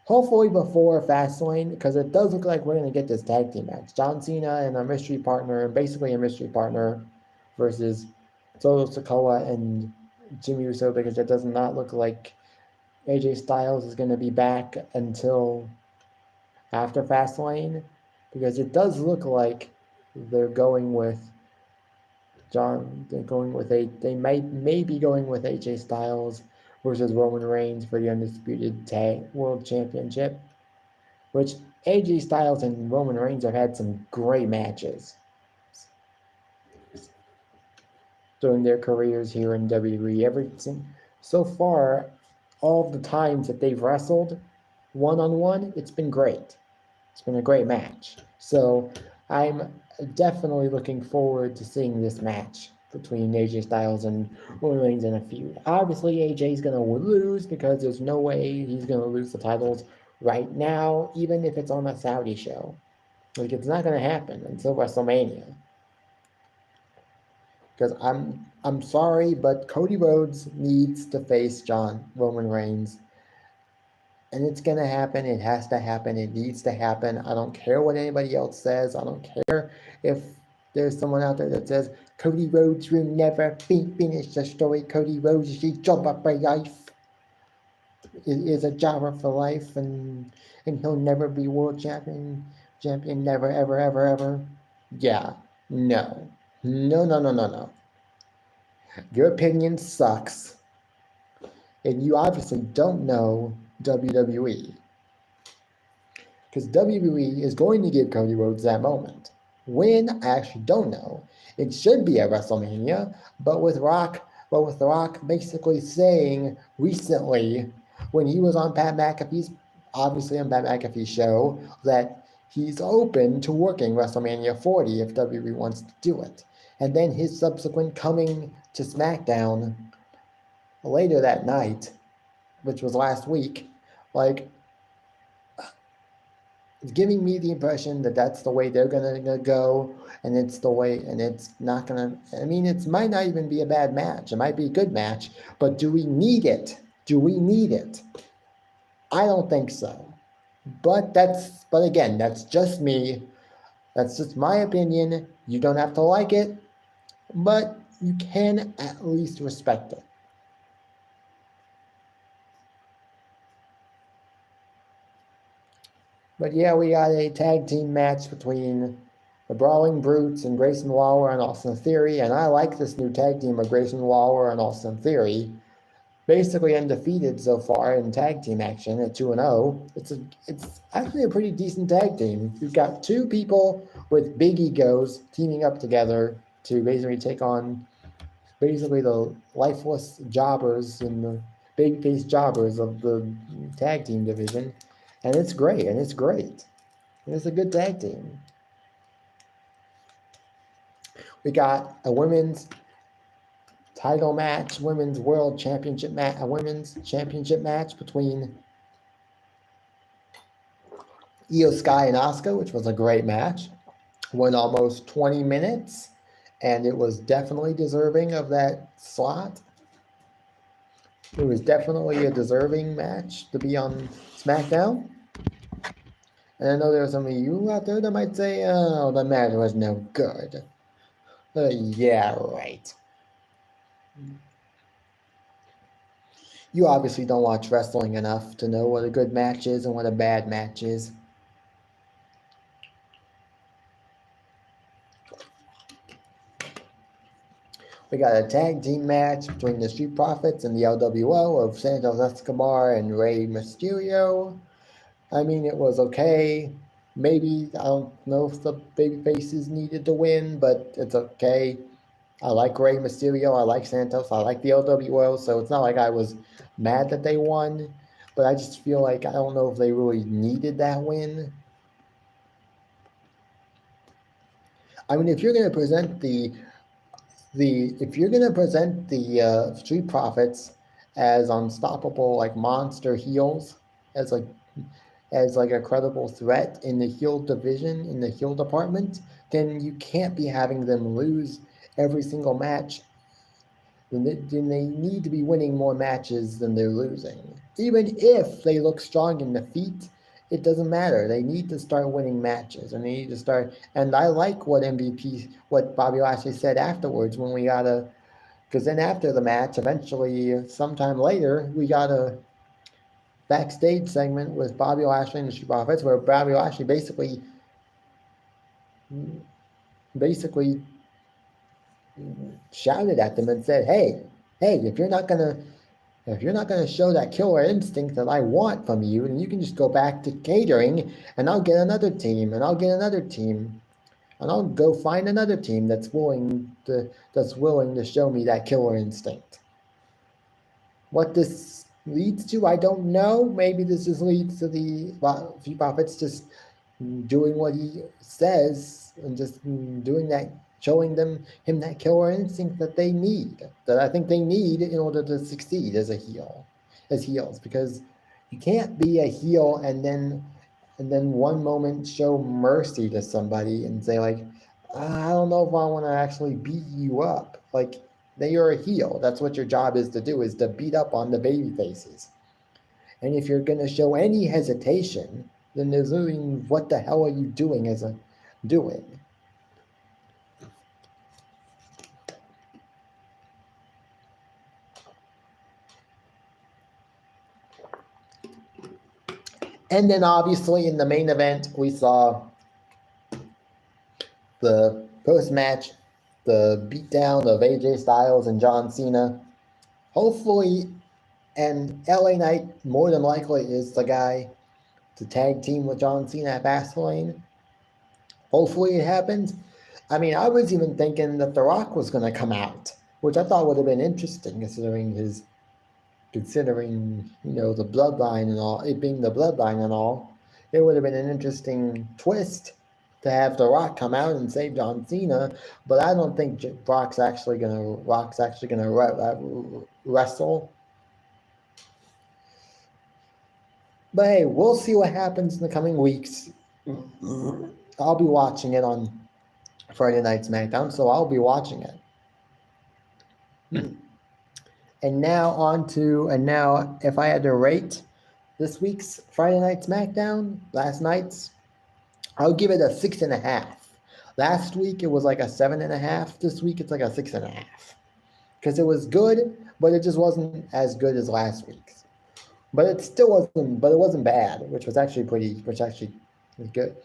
hopefully before Fastlane, because it does look like we're going to get this tag team match. John Cena and a mystery partner, basically a mystery partner, versus Solo Sikoa and Jimmy Uso, because it does not look like AJ Styles is going to be back until after Fastlane, because it does look like they're going with they may be going with AJ Styles versus Roman Reigns for the Undisputed Tag World Championship, which AJ Styles and Roman Reigns have had some great matches during their careers here in WWE. So far, all the times that they've wrestled one-on-one, it's been great. It's been a great match. So I'm definitely looking forward to seeing this match between AJ Styles and Roman Reigns in a feud. Obviously, AJ's going to lose because there's no way he's going to lose the titles right now, even if it's on a Saudi show. Like, it's not going to happen until WrestleMania. Because I'm sorry, but Cody Rhodes needs to face Roman Reigns. And it's going to happen. It has to happen. It needs to happen. I don't care what anybody else says. I don't care if there's someone out there that says, Cody Rhodes will never finish the story. Cody Rhodes is a jobber for life. Is a jobber for life. And he'll never be world champion. Never, ever, ever, ever. Yeah. No. No. Your opinion sucks. And you obviously don't know WWE. Because WWE is going to give Cody Rhodes that moment. When, I actually don't know. It should be at WrestleMania, but with The Rock basically saying recently, when he was on Pat McAfee's show, that he's open to working WrestleMania 40 if WWE wants to do it. And then his subsequent coming to SmackDown later that night, which was last week, like, it's giving me the impression that that's the way they're gonna go, and it's not gonna. I mean, it might not even be a bad match. It might be a good match, but do we need it? I don't think so. But again, that's just me. That's just my opinion. You don't have to like it, but you can at least respect it. But yeah, we got a tag team match between the Brawling Brutes and Grayson Waller and Austin Theory, and I like this new tag team of Grayson Waller and Austin Theory. Basically undefeated so far in tag team action at 2-0. It's actually a pretty decent tag team. You've got two people with big egos teaming up together to basically take on the lifeless jobbers and the big face jobbers of the tag team division. And it's great. And it's a good tag team. We got a women's title match, women's world championship match, a women's championship match between Io Sky and Asuka, which was a great match. Went almost 20 minutes, and it was definitely deserving of that slot. It was definitely a deserving match to be on SmackDown. And I know there are some of you out there that might say, oh, the match was no good. Yeah, right. You obviously don't watch wrestling enough to know what a good match is and what a bad match is. We got a tag team match between the Street Profits and the LWO of Santos Escobar and Rey Mysterio. I mean, it was okay. Maybe, I don't know if the babyfaces needed to win, but it's okay. I like Rey Mysterio. I like Santos. I like the LWO. So it's not like I was mad that they won. But I just feel like I don't know if they really needed that win. I mean, if you're going to present the Street Profits as unstoppable, like monster heels, as like a credible threat in the heel division, in the heel department, then you can't be having them lose every single match. Then they need to be winning more matches than they're losing. Even if they look strong in defeat, it doesn't matter. They need to start winning matches, and they need to start. And I like what what Bobby Lashley said afterwards when we got a, because then after the match, eventually, sometime later, we got a backstage segment with Bobby Lashley and the Street Profits, where Bobby Lashley basically shouted at them and said, "Hey, if you're not gonna show that killer instinct that I want from you, then you can just go back to catering, and I'll get another team, and I'll get another team, and I'll go find another team that's willing to show me that killer instinct." What this leads to, I don't know. Maybe this just leads to the Street Profits just doing what he says and just doing that, showing him that killer instinct that they need, that I think they need in order to succeed as heels, because you can't be a heel and then one moment show mercy to somebody and say like, I don't know if I want to actually beat you up. Like, you're a heel. That's what your job is to do, is to beat up on the baby faces. And if you're going to show any hesitation, then there's really, what the hell are you doing doing? And then obviously in the main event, we saw the post-match, the beatdown of AJ Styles and John Cena. Hopefully, and LA Knight more than likely is the guy to tag team with John Cena at Fastlane. Hopefully it happens. I mean, I was even thinking that The Rock was going to come out, which I thought would have been interesting, considering the bloodline and all, it being the bloodline and all. It would have been an interesting twist to have The Rock come out and save John Cena, but I don't think Rock's actually gonna wrestle. But hey, we'll see what happens in the coming weeks. I'll be watching it on Friday Night SmackDown, so I'll be watching it. And now, if I had to rate this week's Friday Night SmackDown, last night's, I'll give it a 6.5. Last week it was like a 7.5. This week it's like a 6.5. Because it was good, but it just wasn't as good as last week's. But it wasn't bad, which actually was good.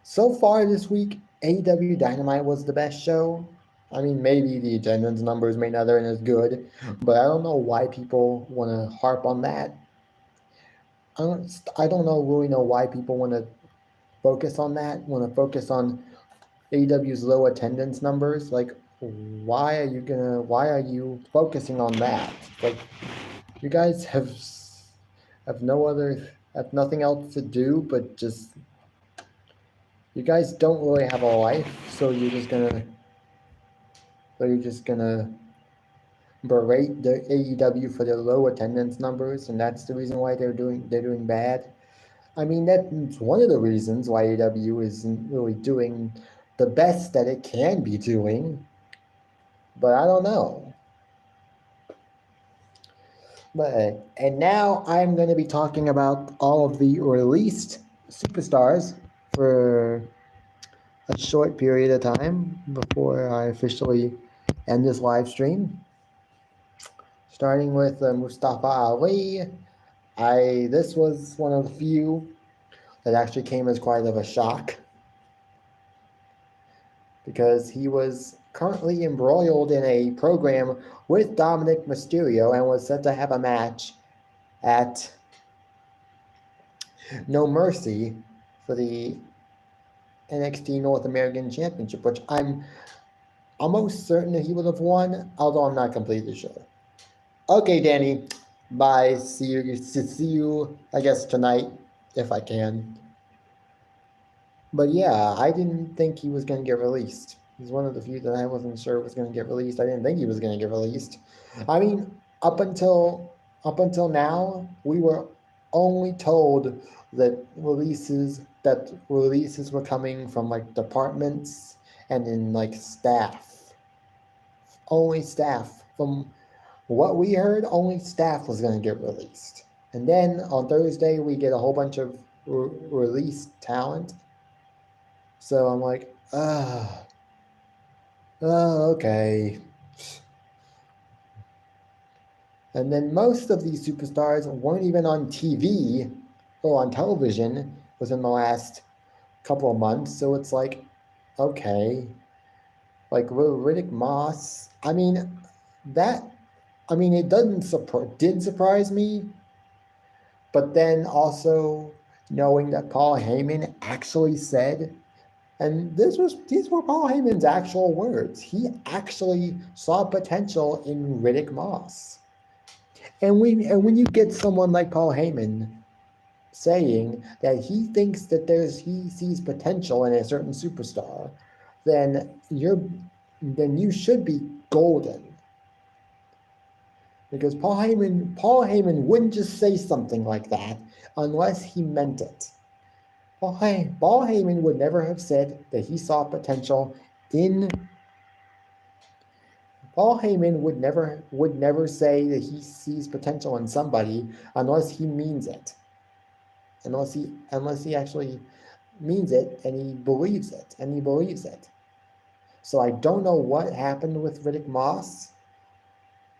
So far this week, AEW Dynamite was the best show. I mean, maybe the attendance numbers may not have been as good, but I don't know why people want to harp on that. I don't really know why people want to focus on that, want to focus on AEW's low attendance numbers. Like, why are you focusing on that? Like, you guys have nothing else to do but just, you guys don't really have a life, so you're just gonna berate the AEW for their low attendance numbers, and that's the reason why they're doing bad. I mean, that's one of the reasons why AEW isn't really doing the best that it can be doing, but I don't know. And now I'm going to be talking about all of the released superstars for a short period of time before I officially end this live stream. Starting with Mustafa Ali. This was one of the few that actually came as quite of a shock, because he was currently embroiled in a program with Dominic Mysterio and was set to have a match at No Mercy for the NXT North American Championship, which I'm almost certain that he would have won, although I'm not completely sure. Okay, Danny, bye. See you, I guess, tonight, if I can. But yeah, I didn't think he was going to get released. He's one of the few that I wasn't sure was going to get released. I didn't think he was going to get released. I mean, up until now, we were only told that releases were coming from like departments and in like staff. Only staff. From what we heard, only staff was going to get released. And then on Thursday, we get a whole bunch of released talent. So I'm like, okay. And then most of these superstars weren't even on TV or on television within the last couple of months. So it's like, okay. Like Riddick Moss. I mean, it did surprise me. But then also knowing that Paul Heyman actually said, and these were Paul Heyman's actual words. He actually saw potential in Riddick Moss. And when you get someone like Paul Heyman saying that he thinks that he sees potential in a certain superstar, then you should be golden. Because Paul Heyman wouldn't just say something like that unless he meant it. Paul Heyman would never have said that he saw potential in. Paul Heyman would never say that he sees potential in somebody unless he means it. Unless he actually means it and he believes it. So I don't know what happened with Riddick Moss,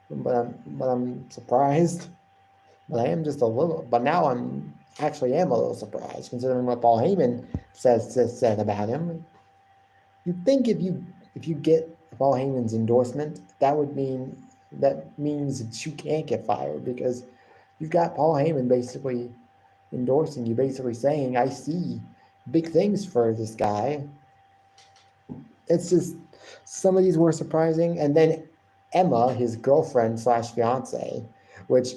but I'm surprised. But I am just a little. But now I am a little surprised considering what Paul Heyman said about him. You'd think if you get Paul Heyman's endorsement, that means that you can't get fired, because you've got Paul Heyman basically endorsing you, basically saying, I see big things for this guy. It's just, some of these were surprising. And then Emma, his girlfriend / fiance, which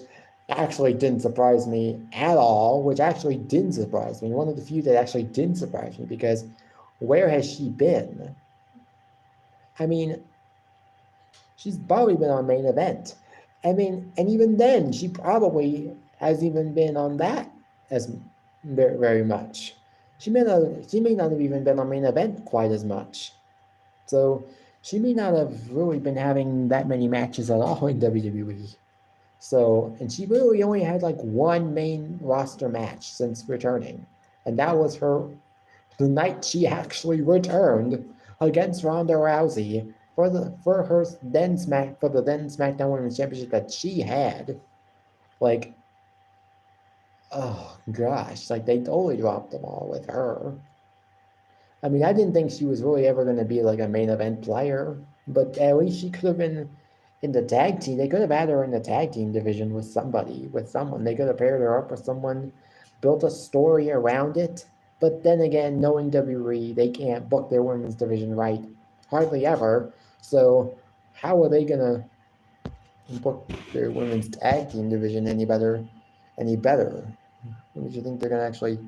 actually didn't surprise me at all, one of the few that actually didn't surprise me, because where has she been? I mean, she's probably been on Main Event. I mean, and even then, she probably hasn't even been on that as very, very much. She may not have even been on Main Event quite as much. So she may not have really been having that many matches at all in WWE. So, and she really only had like one main roster match since returning. And that was the night she actually returned against Ronda Rousey for the then SmackDown Women's Championship that she had. Like, oh gosh, like they totally dropped the ball with her. I mean, I didn't think she was really ever going to be like a main event player, but at least she could have been in the tag team. They could have had her in the tag team division with someone. They could have paired her up with someone, built a story around it. But then again, knowing WWE, they can't book their women's division right, hardly ever. So how are they going to book their women's tag team division any better? Would you think they're going to actually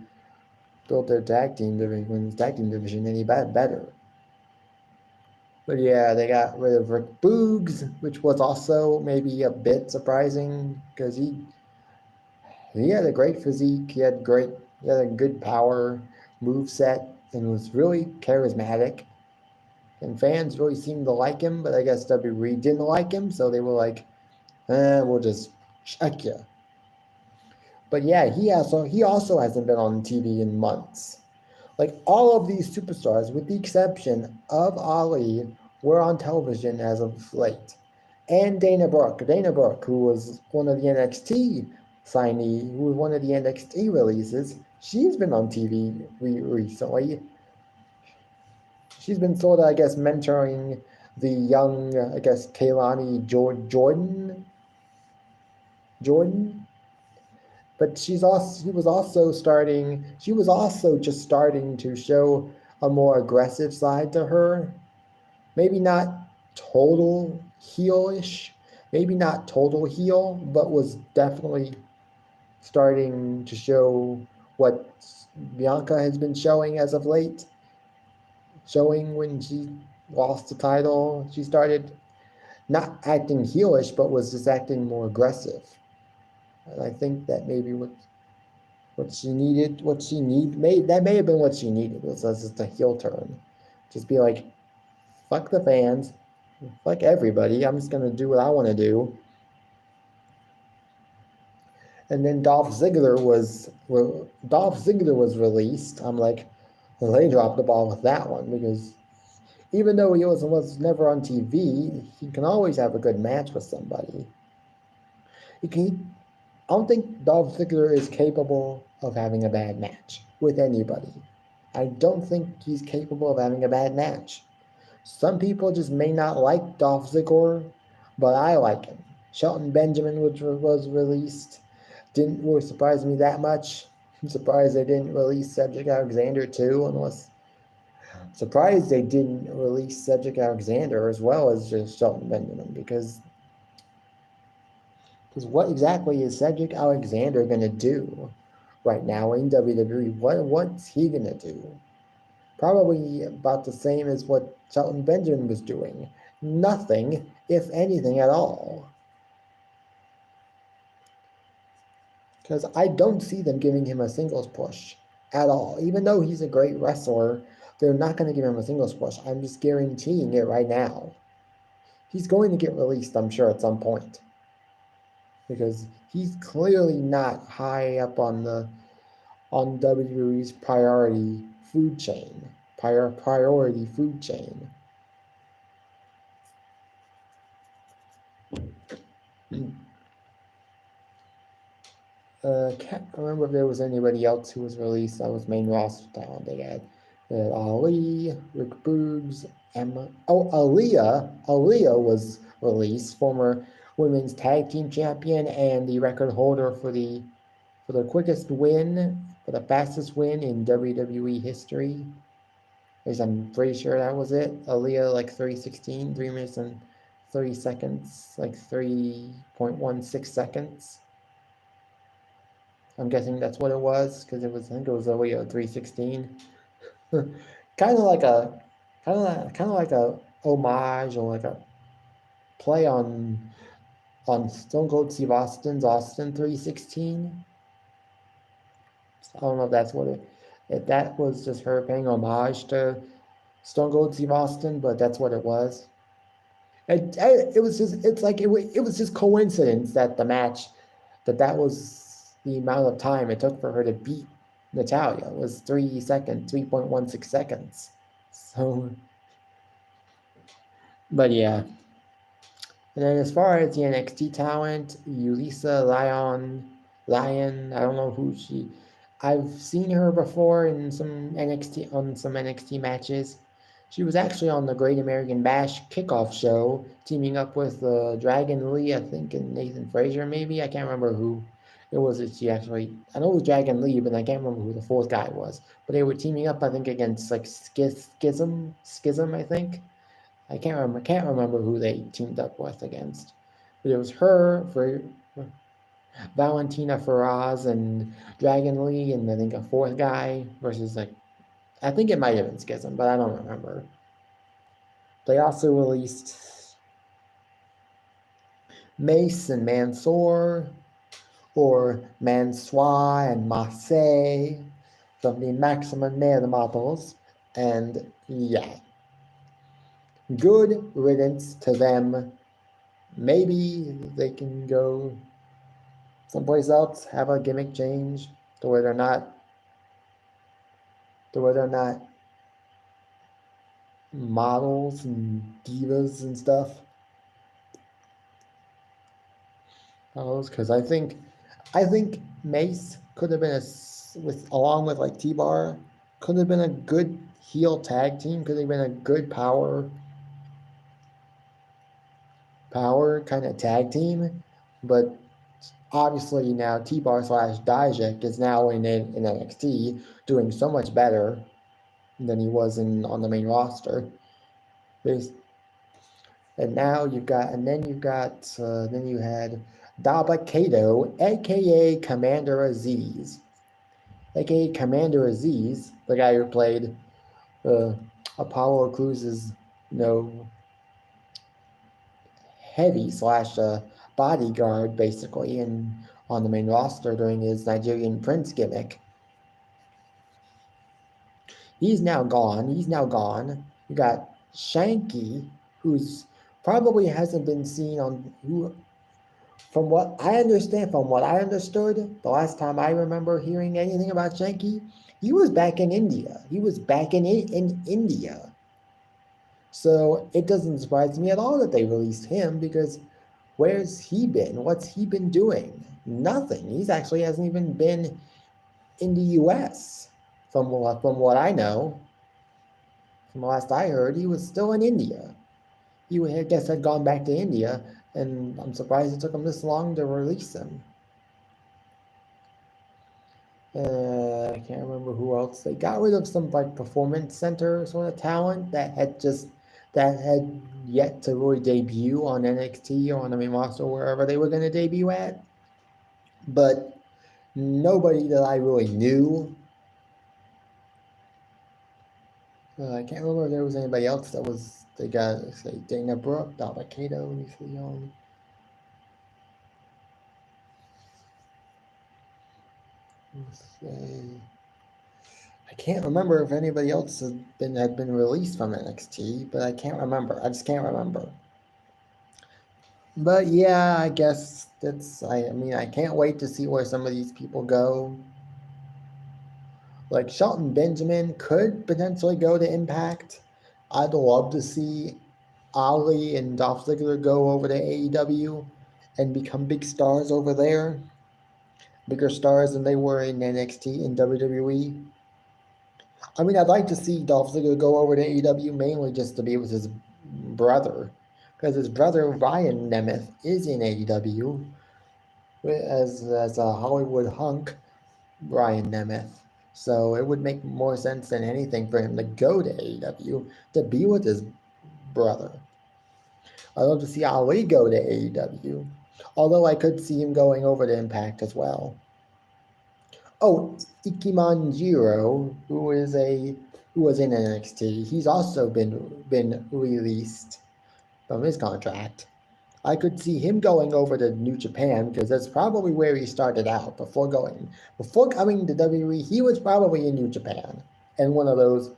build their women's tag team division any better? But yeah, they got rid of Rick Boogs, which was also maybe a bit surprising, because he had a great physique, he had a good power move set, and was really charismatic. And fans really seemed to like him, but I guess WWE didn't like him, so they were like, we'll just check you. But yeah, he also hasn't been on TV in months. Like all of these superstars, with the exception of Ali, were on television as of late. And Dana Brooke, who was one of the NXT signee, who was one of the NXT releases, she's been on TV recently. She's been sort of, I guess, mentoring the young, I guess, Kaylani Jordan. But she was also just starting to show a more aggressive side to her. Maybe not total heelish, maybe not total heel, but was definitely starting to show what Bianca has been showing as of late. Showing when she lost the title, she started not acting heelish, but was just acting more aggressive. And I think that maybe what she needed, that may have been what she needed, was just a heel turn. Just be like, fuck the fans, fuck everybody, I'm just gonna do what I want to do. And then Dolph Ziggler was released. I'm like, well, they dropped the ball with that one, because even though he was never on TV, he can always have a good match with somebody. I don't think Dolph Ziggler is capable of having a bad match with anybody. I don't think he's capable of having a bad match. Some people just may not like Dolph Ziggler, but I like him. Shelton Benjamin, which was released, didn't really surprise me that much. I'm surprised they didn't release Cedric Alexander too, surprised they didn't release Cedric Alexander as well as just Shelton Benjamin, because what exactly is Cedric Alexander going to do right now in WWE? What's he going to do? Probably about the same as what Shelton Benjamin was doing. Nothing, if anything at all. Because I don't see them giving him a singles push at all. Even though he's a great wrestler, they're not going to give him a singles push. I'm just guaranteeing it right now. He's going to get released, I'm sure, at some point. Because he's clearly not high up on WWE's priority food chain. Priority food chain. Can't remember if there was anybody else who was released that was main roster talent. They had Ali, Rick Boogs, Emma. Oh, Aaliyah was released, former women's tag team champion and the record holder for the quickest win, for the fastest win in WWE history. Because I'm pretty sure that was it. Aaliyah, like 3:16, 3 minutes and 30 seconds, like 3.16 seconds. I'm guessing that's what it was, because I think it was Aaliyah 3:16. kind of like a homage, or like a play on Stone Cold Steve Austin's Austin 3:16. I don't know if that's if that was just her paying homage to Stone Cold Steve Austin, but that's what it was. It was just coincidence that the match, that was the amount of time it took for her to beat Natalya. It was 3.16 seconds. So, but yeah. And then as far as the NXT talent, Yulisa Lyon, I don't know who I've seen her before in some NXT matches. She was actually on the Great American Bash kickoff show, teaming up with Dragon Lee, I think, and Nathan Frazier, maybe. I can't remember who it was that she actually. I know it was Dragon Lee, but I can't remember who the fourth guy was. But they were teaming up, I think, against like Schism, I think. I can't remember who they teamed up with against. But it was her, for Valentina Feroz and Dragon Lee, and I think a fourth guy versus I think it might have been Schism, but I don't remember. They also released Mace and Mansoor, or Mansoor and Marseille from the Maximum Male models, and yeah. Good riddance to them. Maybe they can go someplace else, have a gimmick change to where they're not models and divas and stuff. Because I think Mace could have been along with like T-Bar, could have been a good heel tag team. Could have been a good power kind of tag team, but obviously now T-Bar / Dijak is now in NXT, doing so much better than he was on the main roster. And now then you had Dabba-Kato, aka Commander Aziz, the guy who played Apollo Cruz's heavy / bodyguard basically on the main roster during his Nigerian Prince gimmick. He's now gone. You got Shanky, who's probably hasn't been seen from what I understood, the last time I remember hearing anything about Shanky, he was back in India. In India. So it doesn't surprise me at all that they released him, because where's he been? What's he been doing? Nothing. He's actually hasn't even been in the US. From what I know, from the last I heard, he was still in India. He, I guess, had gone back to India, and I'm surprised it took him this long to release him. I can't remember who else. They got rid of some like performance center sort of talent that had yet to really debut on NXT or on the main roster, wherever they were going to debut at. But nobody that I really knew. I can't remember if there was anybody else that was. They got, say, Dana Brooke, Dabba-Kato, Lisa Young. I can't remember if anybody else had been released from NXT, but I can't remember. I just can't remember. But yeah, I guess I can't wait to see where some of these people go. Like Shelton Benjamin could potentially go to Impact. I'd love to see Ali and Dolph Ziggler go over to AEW and become big stars over there. Bigger stars than they were in NXT and WWE. I mean, I'd like to see Dolph Ziggler go over to AEW mainly just to be with his brother. Because his brother, Ryan Nemeth, is in AEW as a Hollywood hunk, Ryan Nemeth. So it would make more sense than anything for him to go to AEW to be with his brother. I'd love to see Ali go to AEW, although I could see him going over to Impact as well. Oh, Ike Manjiro, who was in NXT, he's also been released from his contract. I could see him going over to New Japan, because that's probably where he started out before coming to WWE. He was probably in New Japan and one of those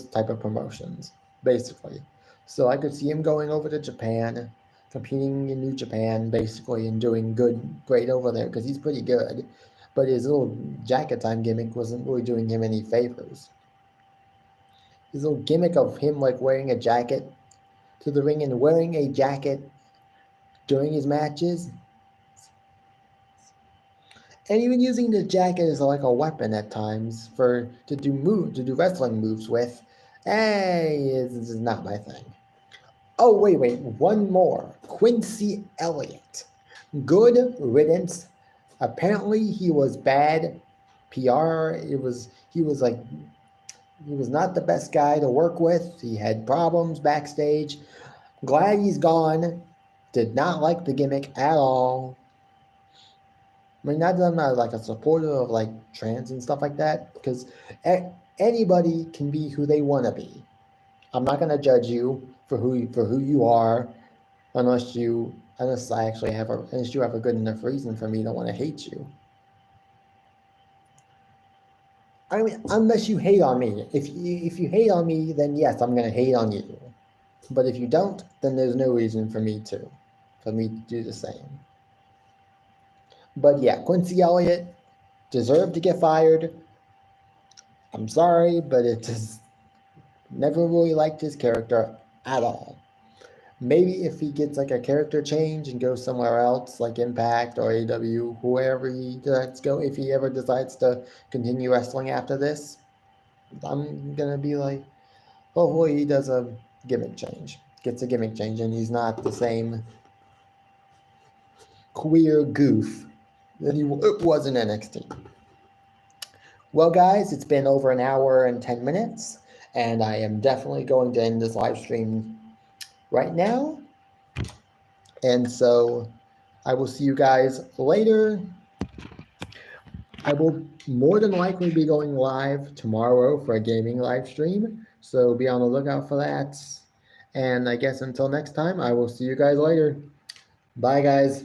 type of promotions, basically. So I could see him going over to Japan, competing in New Japan, basically, and doing great over there, because he's pretty good. But his little jacket time gimmick wasn't really doing him any favors. His little gimmick of him like wearing a jacket to the ring and wearing a jacket during his matches, and even using the jacket as like a weapon at times to do wrestling moves with. This is not my thing. Oh, wait, one more. Quincy Elliott. Good riddance. Apparently he was bad PR. He was not the best guy to work with. He had problems backstage. Glad he's gone. Did not like the gimmick at all. I mean, not that I'm not like a supporter of like trans and stuff like that, because anybody can be who they want to be. I'm not going to judge you for who you are, unless you have a good enough reason for me to want to hate you. I mean, unless you hate on me. If you hate on me, then yes, I'm going to hate on you. But if you don't, then there's no reason for me to do the same. But yeah, Quincy Elliott deserved to get fired. I'm sorry, but it just never really liked his character at all. Maybe if he gets like a character change and goes somewhere else, like Impact or AW, whoever he decides to go, if he ever decides to continue wrestling after this, I'm gonna be like, hopefully he does a gimmick change, gets a gimmick change, and he's not the same queer goof that he was in NXT. Well, guys, it's been over an hour and 10 minutes, and I am definitely going to end this live stream right now. And so I will see you guys later. I will more than likely be going live tomorrow for a gaming live stream, so be on the lookout for that. And I guess until next time, I will see you guys later. Bye, guys.